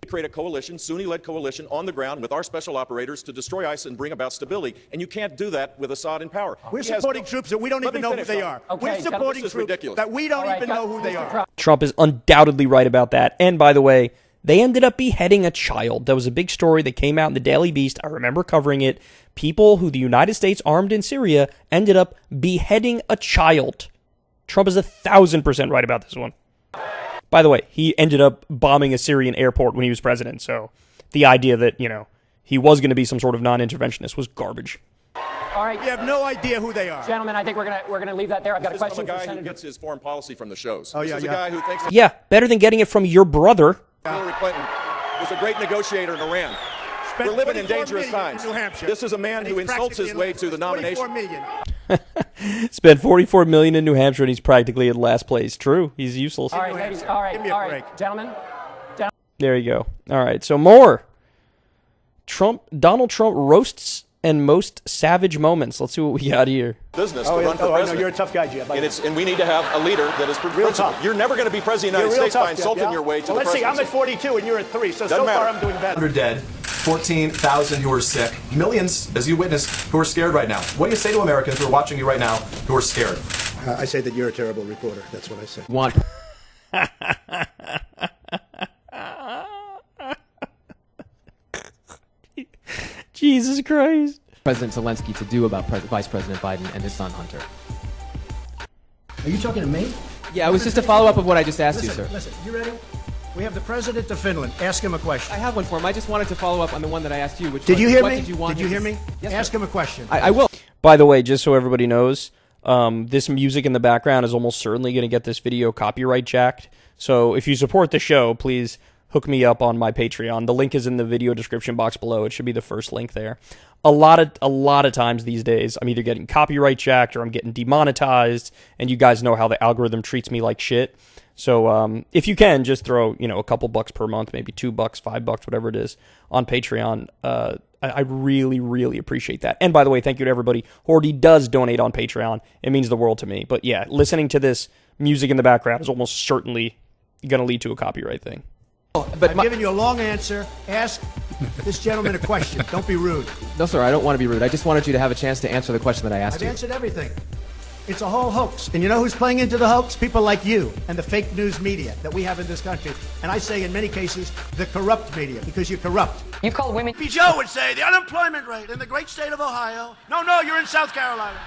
Create a coalition, Sunni-led coalition on the ground with our special operators to destroy ISIS and bring about stability. And you can't do that with Assad in power. We're supporting troops that we don't even know who they are. Okay, we're supporting troops that we don't even know who they are. Trump is undoubtedly right about that. And by the way, they ended up beheading a child. That was a big story that came out in the Daily Beast. I remember covering it. People who the United States armed in Syria ended up beheading a child. Trump is 1,000% right about this one. By the way, he ended up bombing a Syrian airport when he was president, so the idea that, he was going to be some sort of non-interventionist was garbage. All right. You have no idea who they are. Gentlemen, I think we're gonna leave that there. I've got a question for This is a guy Senator. who gets his foreign policy from the shows. Oh, this is a guy who thinks Yeah, better than getting it from your brother. Hillary Clinton was a great negotiator in Iran. We're living in dangerous times. This is a man who insults his way to the nomination. 44 million. Spent $44 million in New Hampshire, and he's practically in last place. True, he's useless. All right, ladies. All right, Give me a break. Gentlemen. There you go. All right, so more. Donald Trump roasts and most savage moments. Let's see what we got here. Business Oh, to yeah. run for I know. president. You're a tough guy, Jim. And we need to have a leader that is Real principled. tough. You're never going to be president of the United States by insulting your way to the let's see. presidency. I'm at 42 and you're at 3, so Doesn't far matter. I'm doing better. 100 dead, 14,000 who are sick, millions, as you witnessed, who are scared right now. What do you say to Americans who are watching you right now who are scared? I say that you're a terrible reporter. That's what I say. Want Jesus Christ. President Zelensky to do about Vice President Biden and his son Hunter? Are you talking to me? Yeah, it was just a follow-up of what I just asked you, sir. Listen, you ready? We have the president of Finland. Ask him a question. I have one for him. I just wanted to follow up on the one that I asked you. Which Did was, you hear what me? Did you want Did you him hear to- me? Yes, Ask sir. him a question. I will. By the way, just so everybody knows, this music in the background is almost certainly going to get this video copyright jacked. So if you support the show, please hook me up on my Patreon. The link is in the video description box below. It should be the first link there. A lot of times these days, I'm either getting copyright jacked or I'm getting demonetized, and you guys know how the algorithm treats me like shit. So if you can, just throw a couple bucks per month, maybe $2, $5, whatever it is, on Patreon. I really, really appreciate that. And by the way, thank you to everybody who already does donate on Patreon. It means the world to me. But yeah, listening to this music in the background is almost certainly going to lead to a copyright thing. But I've given you a long answer. Ask this gentleman a question. Don't be rude. no, sir, I don't want to be rude. I just wanted you to have a chance to answer the question that I asked I've you. answered everything. It's a whole hoax. And you know who's playing into the hoax? People like you and the fake news media that we have in this country. And I say in many cases, the corrupt media, because you're corrupt. You call women. Joe would say the unemployment rate in the great state of Ohio. No, you're in South Carolina.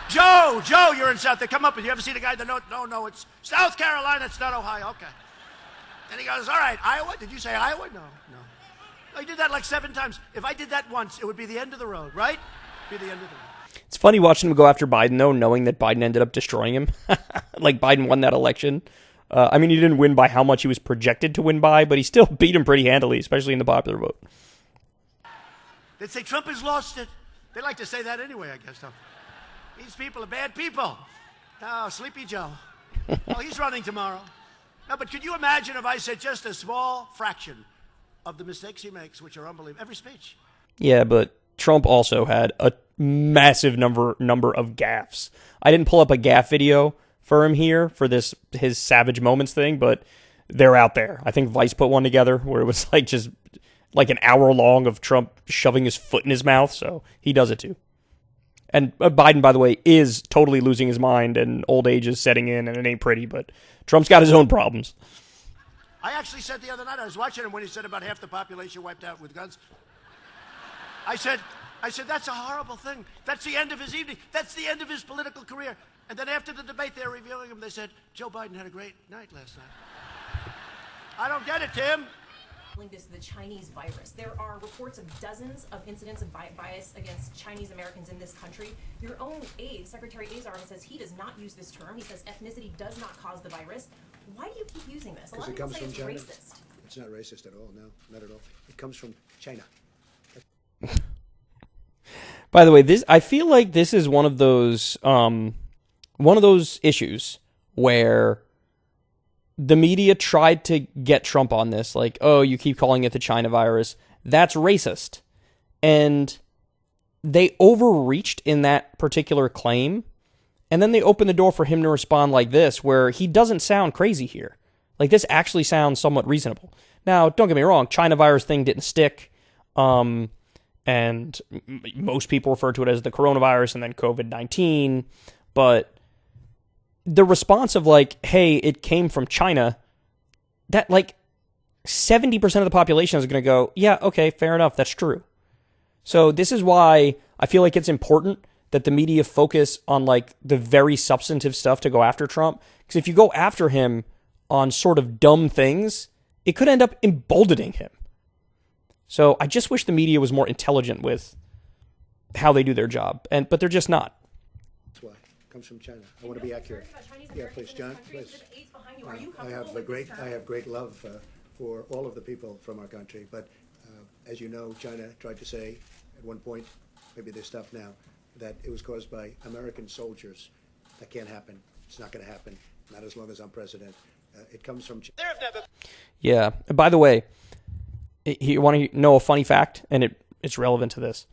Joe, you're in South. They come up with you. Ever see the guy that no, it's South Carolina. It's not Ohio. Okay. And he goes, all right, Iowa? Did you say Iowa? No. I did that like 7 times. If I did that once, it would be the end of the road, right? Be the end of the road. It's funny watching him go after Biden, though, knowing that Biden ended up destroying him. Like, Biden won that election. I mean, he didn't win by how much he was projected to win by, but he still beat him pretty handily, especially in the popular vote. They'd say Trump has lost it. They like to say that anyway, I guess. These people are bad people. Oh, Sleepy Joe. Oh, he's running tomorrow. No, but could you imagine if I said just a small fraction of the mistakes he makes, which are unbelievable, every speech? Yeah, but Trump also had a massive number of gaffes. I didn't pull up a gaffe video for him here for his savage moments thing, but they're out there. I think Vice put one together where it was like just like an hour long of Trump shoving his foot in his mouth, so he does it too. And Biden, by the way, is totally losing his mind, and old age is setting in, and it ain't pretty, but Trump's got his own problems. I actually said the other night, I was watching him when he said about half the population wiped out with guns. I said, that's a horrible thing. That's the end of his evening. That's the end of his political career. And then after the debate, they were reviewing him. They said, Joe Biden had a great night last night. I don't get it, Tim. This is the Chinese virus. There are reports of dozens of incidents of bias against Chinese Americans in this country. Your own aide, Secretary Azar, says he does not use this term. He says ethnicity does not cause the virus. Why do you keep using this? A lot of people say it's racist. It's not racist at all. No, not at all. It comes from China. By the way, I feel like this is one of those issues where the media tried to get Trump on this, like, oh, you keep calling it the China virus. That's racist. And they overreached in that particular claim, and then they opened the door for him to respond like this, where he doesn't sound crazy here. Like, this actually sounds somewhat reasonable. Now, don't get me wrong, China virus thing didn't stick, and most people refer to it as the coronavirus and then COVID-19, but the response of like, hey, it came from China, that like 70% of the population is going to go, yeah, okay, fair enough, that's true. So this is why I feel like it's important that the media focus on like the very substantive stuff to go after Trump. Because if you go after him on sort of dumb things, it could end up emboldening him. So I just wish the media was more intelligent with how they do their job, but they're just not. That's why. It comes from China. I want to be accurate. Yeah, please, John. Please. I have great love for all of the people from our country, but as you know, China tried to say at one point, maybe they stopped now, that it was caused by American soldiers. That can't happen. It's not going to happen. Not as long as I'm president. It comes from China. Yeah. And by the way, you want to know a funny fact, and it's relevant to this.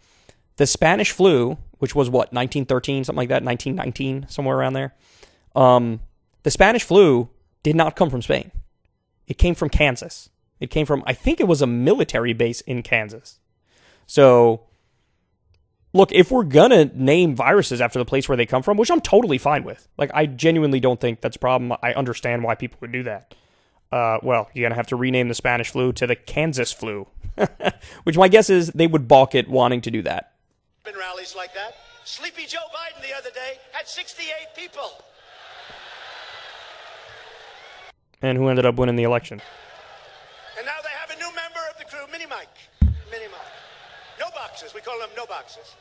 The Spanish flu, which was what, 1913, something like that, 1919, somewhere around there. The Spanish flu did not come from Spain. It came from Kansas. It came from, I think it was a military base in Kansas. So, look, if we're going to name viruses after the place where they come from, which I'm totally fine with. Like, I genuinely don't think that's a problem. I understand why people would do that. Well, you're going to have to rename the Spanish flu to the Kansas flu, which my guess is they would balk at wanting to do that. Been rallies like that. Sleepy Joe Biden the other day had 68 people. And who ended up winning the election? And now they have a new member of the crew, Mini Mike. No boxes. We call him no boxes.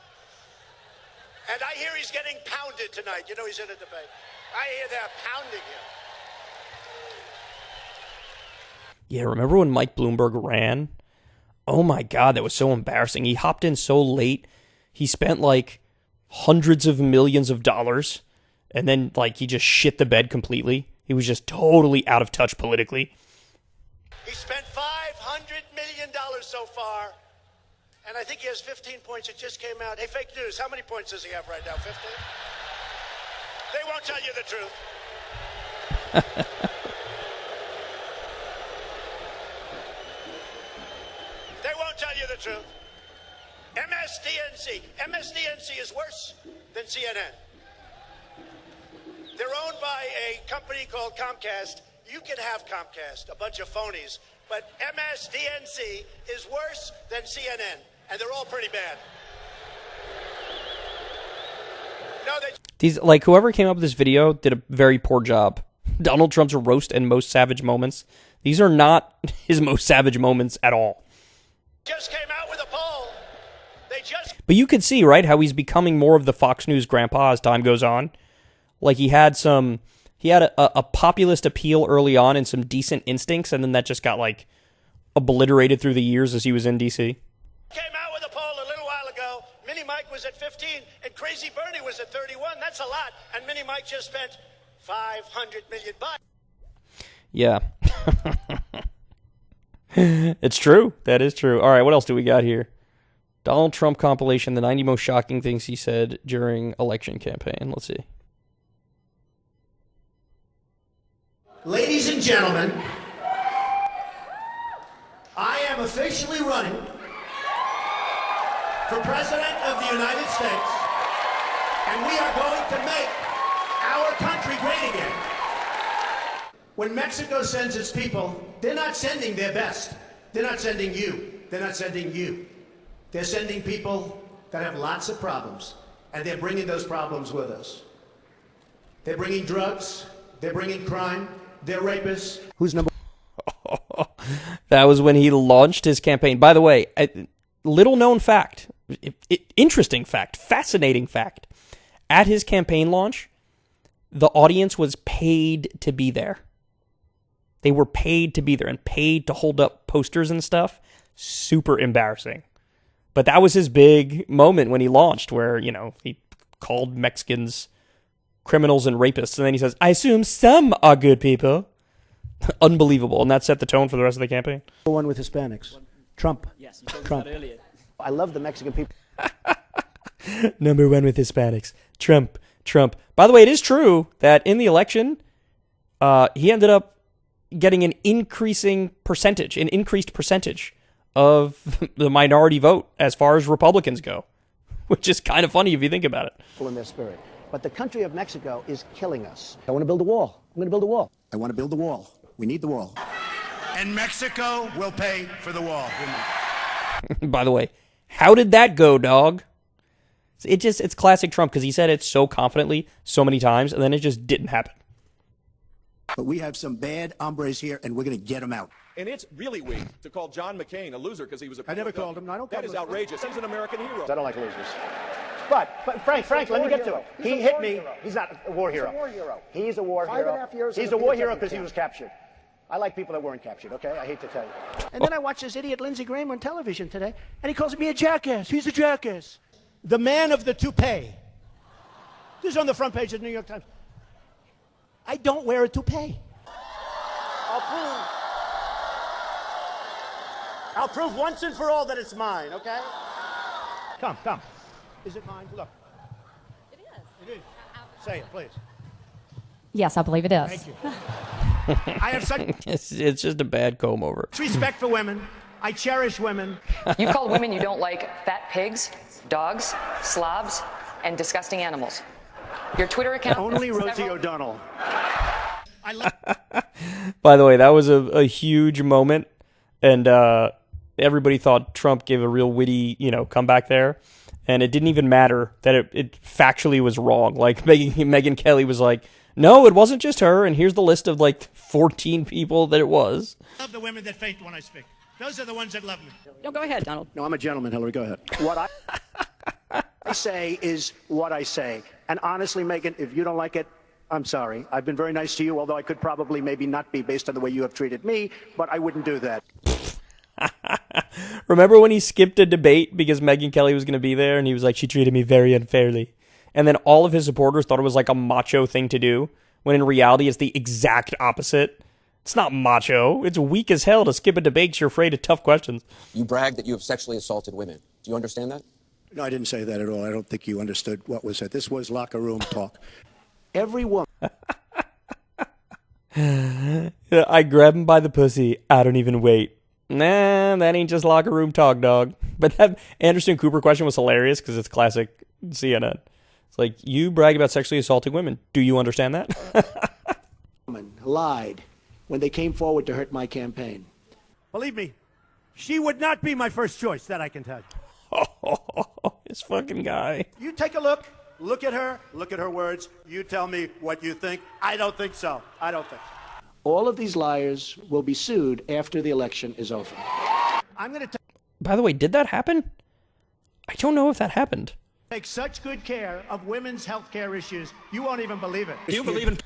And I hear he's getting pounded tonight. You know he's in a debate. I hear they're pounding him. Yeah, remember when Mike Bloomberg ran? Oh my God, that was so embarrassing. He hopped in so late. He spent like hundreds of millions of dollars, and then like he just shit the bed completely. He was just totally out of touch politically. He spent $500 million so far, and I think he has 15 points. It just came out. Hey, fake news, how many points does he have right now? 15? They won't tell you the truth. They won't tell you the truth. MSDNC is worse than CNN. They're owned by a company called Comcast. You can have Comcast, a bunch of phonies, but MSDNC is worse than CNN, and they're all pretty bad. No, these, like, whoever came up with this video did a very poor job. Donald Trump's roast and most savage moments. These are not his most savage moments at all. Just came out with a poll. But you can see, right, how he's becoming more of the Fox News grandpa as time goes on. Like, he had a populist appeal early on and some decent instincts, and then that just got, like, obliterated through the years as he was in D.C. Came out with a poll a little while ago. Mini Mike was at 15, and Crazy Bernie was at 31. That's a lot. And Mini Mike just spent $500 million. Yeah. It's true. That is true. All right, what else do we got here? Donald Trump compilation, the 90 most shocking things he said during election campaign. Let's see. Ladies and gentlemen, I am officially running for President of the United States. And we are going to make our country great again. When Mexico sends its people, they're not sending their best. They're not sending you. They're not sending you. They're sending people that have lots of problems, and they're bringing those problems with us. They're bringing drugs. They're bringing crime. They're rapists. Who's number? That was when he launched his campaign. By the way, little known fact, interesting fact, fascinating fact. At his campaign launch, the audience was paid to be there. They were paid to be there and paid to hold up posters and stuff. Super embarrassing. But that was his big moment when he launched, where, you know, he called Mexicans criminals and rapists. And then he says, I assume some are good people. Unbelievable. And that set the tone for the rest of the campaign. One with Hispanics. Trump. Yes, you told Trump. me that earlier. I love the Mexican people. Number one with Hispanics. Trump. By the way, it is true that in the election, he ended up getting an increased percentage of the minority vote as far as Republicans go, which is kind of funny if you think about it. In their spirit. But the country of Mexico is killing us. I want to build a wall. I'm going to build a wall. I want to build the wall. We need the wall. And Mexico will pay for the wall. By the way, how did that go, dog? It's classic Trump, because he said it so confidently so many times, and then it just didn't happen. But we have some bad hombres here, and we're going to get them out. And it's really weak to call John McCain a loser because he was a... I never called him. I don't call That him is outrageous. He's an American hero. I don't like losers. But Frank, let me get to it. He hit me. He's not a war hero. He's a war hero. 5.5 years. He's a war hero because he was captured. I like people that weren't captured, okay? I hate to tell you. And then I watched this idiot Lindsey Graham on television today, and he calls me a jackass. He's a jackass. The man of the toupee. This is on the front page of the New York Times. I don't wear a toupee. I'll prove once and for all that it's mine, okay? Come. Is it mine? Look. It is. It is. Say it, please. Yes, I believe it is. Thank you. I have such It's just a bad comb over. respect for women. I cherish women. You call women you don't like fat pigs, dogs, slobs, and disgusting animals. Your Twitter account... Only Rosie O'Donnell. By the way, that was a huge moment, and everybody thought Trump gave a real witty, comeback there, and it didn't even matter that it factually was wrong. Like, Megyn Kelly was like, no, it wasn't just her, and here's the list of, 14 people that it was. I love the women that faint when I speak. Those are the ones that love me. No, go ahead, Donald. No, I'm a gentleman, Hillary. Go ahead. What I say is what I say. And honestly, Megyn, if you don't like it, I'm sorry. I've been very nice to you, although I could probably maybe not be based on the way you have treated me, but I wouldn't do that. Remember when he skipped a debate because Megyn Kelly was going to be there, and he was like, she treated me very unfairly. And then all of his supporters thought it was like a macho thing to do, when in reality it's the exact opposite. It's not macho. It's weak as hell to skip a debate because you're afraid of tough questions. You brag that you have sexually assaulted women. Do you understand that? No, I didn't say that at all. I don't think you understood what was said. This was locker room talk. Every woman. I grab him by the pussy. I don't even wait. Nah, that ain't just locker room talk, dog. But that Anderson Cooper question was hilarious because it's classic CNN. It's like, you brag about sexually assaulting women. Do you understand that? Woman lied when they came forward to hurt my campaign. Believe me, she would not be my first choice, that I can tell you. This fucking guy. You take a look at her words. You tell me what you think. I don't think so. All of these liars will be sued after the election is over. I'm going to By the way, did that happen? I don't know if that happened. take such good care of women's health care issues, you won't even believe it. Do you believe in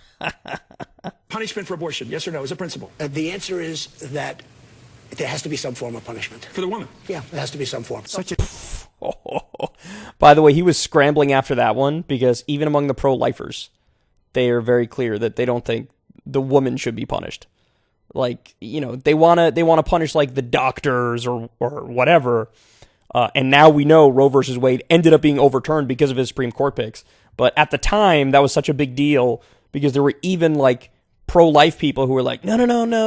punishment for abortion? Yes or no, as a principle? The answer is that there has to be some form of punishment. For the woman? Yeah, there has to be some form. By the way, he was scrambling after that one because even among the pro-lifers, they are very clear that they don't think the woman should be punished. Like, they want to punish like the doctors or whatever. And now we know Roe versus Wade ended up being overturned because of his Supreme Court picks. But at the time, that was such a big deal because there were even like pro-life people who were like, no,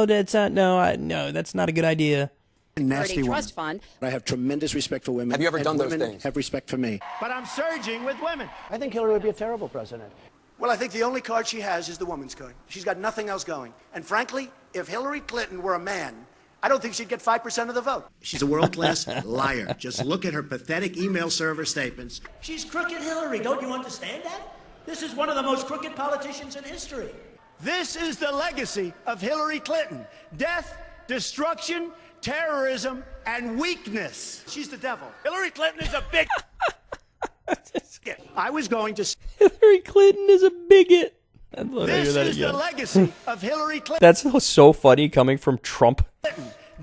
that's not a good idea. nasty trust fund. I have tremendous respect for women. Have you ever done those women things? Have respect for me. But I'm surging with women. I think Hillary would be a terrible president. Well, I think the only card she has is the woman's card. She's got nothing else going. And frankly, if Hillary Clinton were a man, I don't think she'd get 5% of the vote. She's a world-class liar. Just look at her pathetic email server statements. She's crooked Hillary. Don't you understand that? This is one of the most crooked politicians in history. This is the legacy of Hillary Clinton. Death, destruction, terrorism, and weakness. She's the devil. Hillary Clinton is a big... I was going to... Hillary Clinton is a bigot. This is the legacy of Hillary Clinton. That's so funny coming from Trump.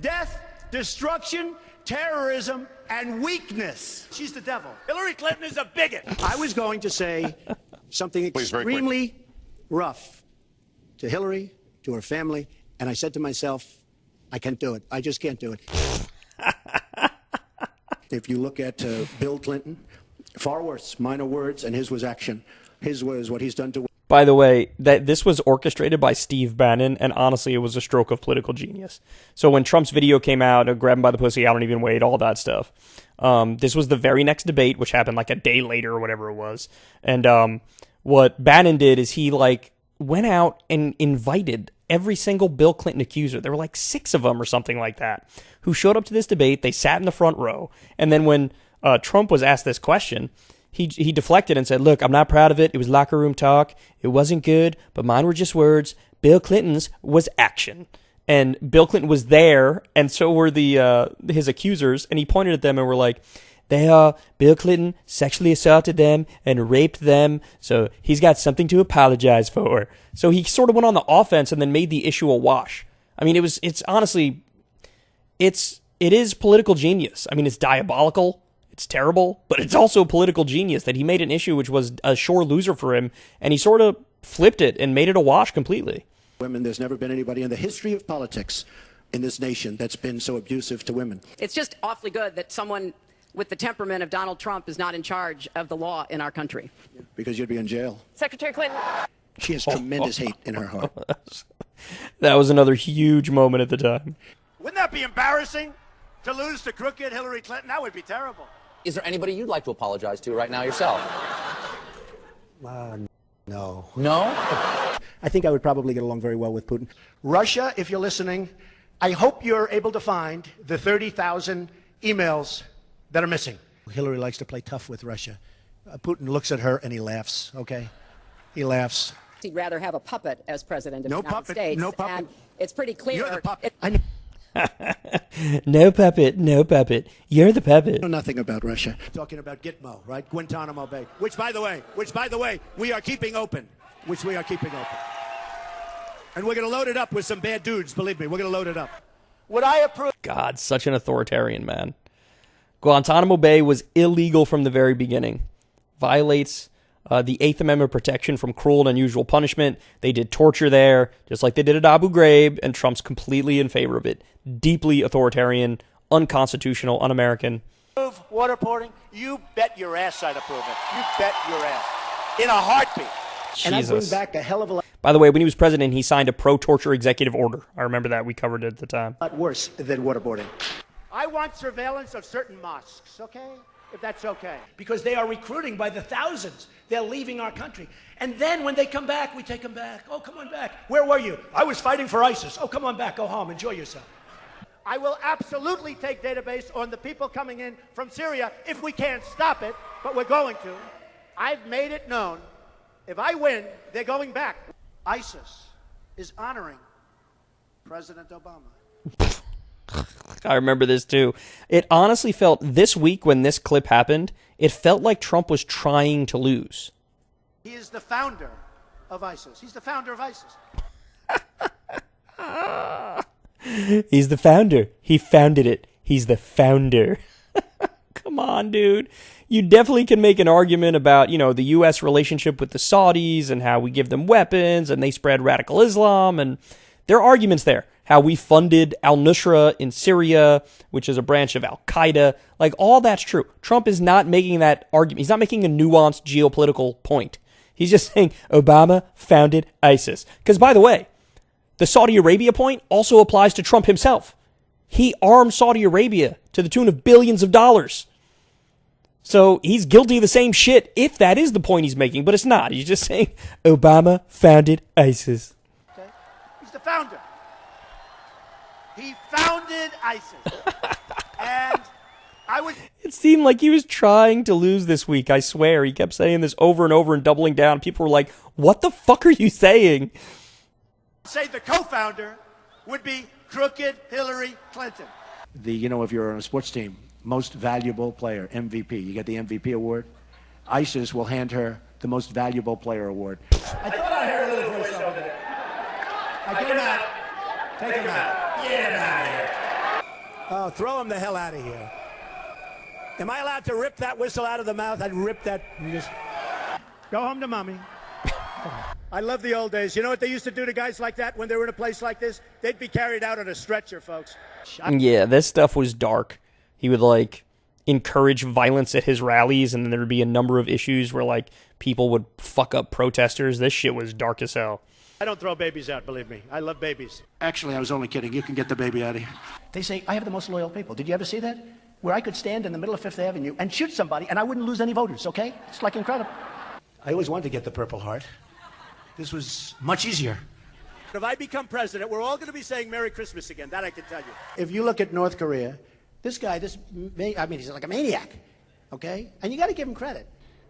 Death, destruction, terrorism, and weakness. She's the devil. Hillary Clinton is a bigot. I was going to say something extremely rough to Hillary, to her family, and I said to myself, I can't do it. I just can't do it. If you look at Bill Clinton, far worse, minor words, and his was action. His was what he's done to... By the way, that this was orchestrated by Steve Bannon, and honestly, it was a stroke of political genius. So when Trump's video came out, grab him by the pussy, I don't even wait, all that stuff. This was the very next debate, which happened like a day later or whatever it was. And what Bannon did is he went out and invited every single Bill Clinton accuser. There were 6 of them or something like that, who showed up to this debate. They sat in the front row. And then when Trump was asked this question, he deflected and said, look, I'm not proud of it. It was locker room talk. It wasn't good, but mine were just words. Bill Clinton's was action. And Bill Clinton was there, and so were his accusers, and he pointed at them and were like, Bill Clinton sexually assaulted them and raped them, so he's got something to apologize for. So he sort of went on the offense and then made the issue a wash. I mean, it's honestly, it is political genius. I mean, it's diabolical. It's terrible, but it's also political genius that he made an issue which was a sure loser for him, and he sort of flipped it and made it a wash completely. Women, there's never been anybody in the history of politics in this nation that's been so abusive to women. It's just awfully good that someone with the temperament of Donald Trump is not in charge of the law in our country. Because you'd be in jail. Secretary Clinton. She has tremendous hate in her heart. That was another huge moment at the time. Wouldn't that be embarrassing to lose to crooked Hillary Clinton? That would be terrible. Is there anybody you'd like to apologize to right now yourself? No. No? I think I would probably get along very well with Putin. Russia, if you're listening, I hope you're able to find the 30,000 emails that are missing. Hillary likes to play tough with Russia. Putin looks at her and he laughs, okay? He laughs. He'd rather have a puppet as president of the United States. No puppet. And it's pretty clear. You're the puppet. I know. No puppet, no puppet. You're the puppet. I know nothing about Russia. Talking about Gitmo, right? Guantanamo Bay. Which, by the way, we are keeping open. And we're going to load it up with some bad dudes, believe me. We're going to load it up. Would I approve? God, such an authoritarian man. Guantanamo Bay was illegal from the very beginning. Violates the 8th Amendment protection from cruel and unusual punishment. They did torture there, just like they did at Abu Ghraib, and Trump's completely in favor of it. Deeply authoritarian, unconstitutional, un-American. Approve waterboarding? You bet your ass I'd approve it. You bet your ass. In a heartbeat. Jesus. And I bring back a hell of a lot. By the way, when he was president, he signed a pro-torture executive order. I remember that. We covered it at the time. A lot worse than waterboarding. I want surveillance of certain mosques, okay? If that's okay. Because they are recruiting by the thousands. They're leaving our country. And then when they come back, we take them back. Oh, come on back. Where were you? I was fighting for ISIS. Oh, come on back. Go home. Enjoy yourself. I will absolutely take database on the people coming in from Syria if we can't stop it, but we're going to. I've made it known. If I win, they're going back. ISIS is honoring President Obama. I remember this too. It honestly felt, this week when this clip happened, it felt like Trump was trying to lose. He is the founder of ISIS. He's the founder of ISIS. He's the founder. He founded it. He's the founder. Come on, dude. You definitely can make an argument about, the U.S. relationship with the Saudis and how we give them weapons and they spread radical Islam, and there are arguments there. How we funded al-Nusra in Syria, which is a branch of al-Qaeda. All that's true. Trump is not making that argument. He's not making a nuanced geopolitical point. He's just saying Obama founded ISIS. Because, by the way, the Saudi Arabia point also applies to Trump himself. He armed Saudi Arabia to the tune of billions of dollars. So he's guilty of the same shit, if that is the point he's making, but it's not. He's just saying Obama founded ISIS. Okay. He's the founder. He founded ISIS. And it seemed like he was trying to lose this week, I swear. He kept saying this over and over and doubling down. People were like, what the fuck are you saying? Say the co-founder would be crooked Hillary Clinton. If you're on a sports team, most valuable player, MVP. You get the MVP award. ISIS will hand her the most valuable player award. I thought I heard a little voice over there. Get him out. Take him out. Get him out of here. Oh, throw him the hell out of here. Am I allowed to rip that whistle out of the mouth? I'd rip that. Go home to mommy. I love the old days. You know what they used to do to guys like that when they were in a place like this? They'd be carried out on a stretcher, folks. Yeah, this stuff was dark. He would, encourage violence at his rallies, and then there would be a number of issues where, people would fuck up protesters. This shit was dark as hell. I don't throw babies out, believe me. I love babies. Actually, I was only kidding. You can get the baby out of here. They say, I have the most loyal people. Did you ever see that? Where I could stand in the middle of Fifth Avenue and shoot somebody, and I wouldn't lose any voters, okay? It's incredible. I always wanted to get the Purple Heart. This was much easier. If I become president, we're all going to be saying Merry Christmas again. That I can tell you. If you look at North Korea, this guy, he's like a maniac, okay? And you got to give him credit.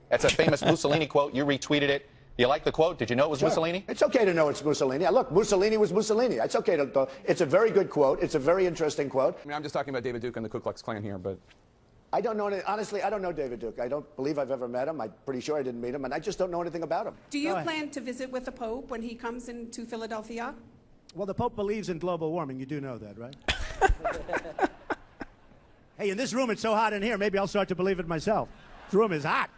That's a famous Mussolini quote. You retweeted it. You like the quote? Did you know it was Mussolini? It's okay to know it's Mussolini. Look, Mussolini was Mussolini. It's okay to. It's a very good quote. It's a very interesting quote. I'm just talking about David Duke and the Ku Klux Klan here, but. I don't know. Honestly, I don't know David Duke. I don't believe I've ever met him. I'm pretty sure I didn't meet him, and I just don't know anything about him. Do you plan to visit with the Pope when he comes into Philadelphia? Well, the Pope believes in global warming. You do know that, right? Hey, in this room, it's so hot in here, maybe I'll start to believe it myself. This room is hot.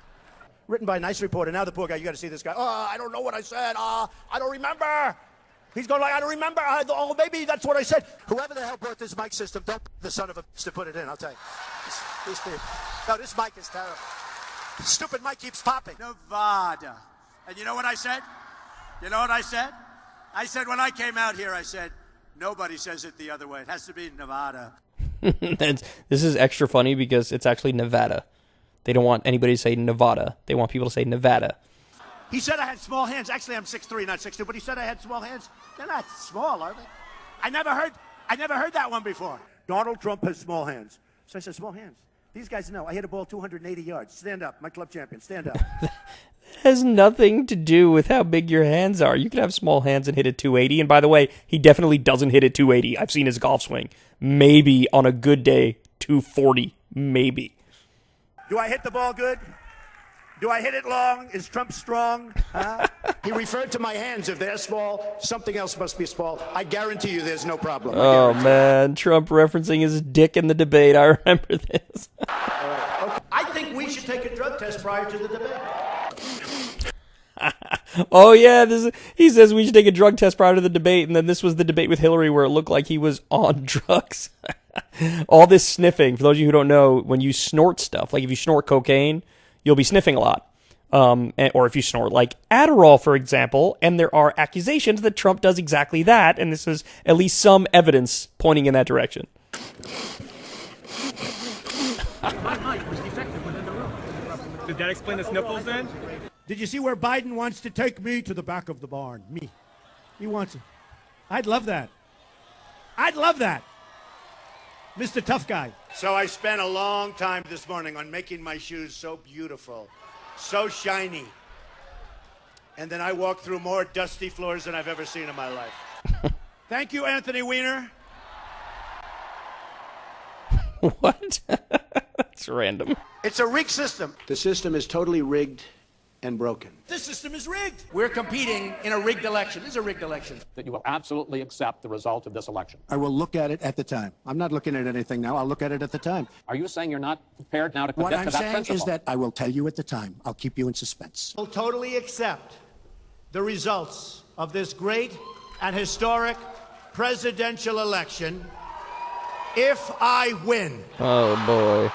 Written by a nice reporter. Now the poor guy, you got to see this guy. Oh, I don't know what I said. I don't remember. He's going I don't remember. Oh, maybe that's what I said. Whoever the hell brought this mic system, don't the son of a bitch to put it in, I'll tell you. No, this mic is terrible. The stupid mic keeps popping. Nevada. And you know what I said? You know what I said? I said when I came out here, I said, nobody says it the other way. It has to be Nevada. This is extra funny because it's actually Nevada. They don't want anybody to say Nevada. They want people to say Nevada. He said I had small hands. Actually, I'm 6'3", not 6'2", but he said I had small hands. They're not small, are they? I never heard that one before. Donald Trump has small hands. So I said, small hands. These guys know. I hit a ball 280 yards. Stand up. My club champion. Stand up. That has nothing to do with how big your hands are. You can have small hands and hit it 280. And by the way, he definitely doesn't hit it 280. I've seen his golf swing. Maybe on a good day, 240. Maybe. Do I hit the ball good? Do I hit it long? Is Trump strong? He referred to my hands. If they're small, something else must be small. I guarantee you there's no problem. Oh, man. Trump referencing his dick in the debate. I remember this. Okay. I think we should take a drug test prior to the debate. Oh, yeah. He says we should take a drug test prior to the debate. And then this was the debate with Hillary where it looked like he was on drugs. All this sniffing, for those of you who don't know, when you snort stuff, like if you snort cocaine, you'll be sniffing a lot. Or if you snort like Adderall, for example, and there are accusations that Trump does exactly that, and this is at least some evidence pointing in that direction. My mic was defective within the room. Did that explain the sniffles then? Did you see where Biden wants to take me to the back of the barn? Me. He wants it. I'd love that. I'd love that. Mr. Tough Guy. So I spent a long time this morning on making my shoes so beautiful, so shiny. And then I walked through more dusty floors than I've ever seen in my life. Thank you, Anthony Weiner. What? That's random. It's a rigged system. The system is totally rigged and broken. This system is rigged. We're competing in a rigged election. This is a rigged election. That you will absolutely accept the result of this election. I will look at it at the time. I'm not looking at anything now. I'll look at it at the time. Are you saying you're not prepared now to commit to that principle? What I'm saying is that I will tell you at the time. I'll keep you in suspense. I'll totally accept the results of this great and historic presidential election if I win. Oh, boy.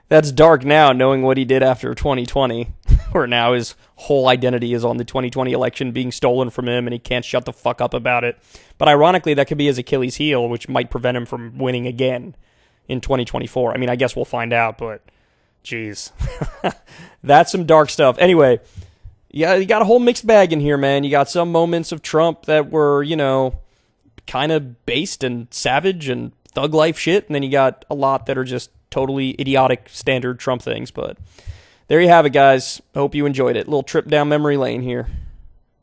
That's dark now, knowing what he did after 2020. where now his whole identity is on the 2020 election being stolen from him and he can't shut the fuck up about it. But ironically, that could be his Achilles heel, which might prevent him from winning again in 2024. I mean, I guess we'll find out, but jeez. That's some dark stuff. Anyway, yeah, you got a whole mixed bag in here, man. You got some moments of Trump that were, kind of based and savage and thug life shit, and then you got a lot that are just totally idiotic standard Trump things. But there you have it, guys. Hope you enjoyed it. Little trip down memory lane here.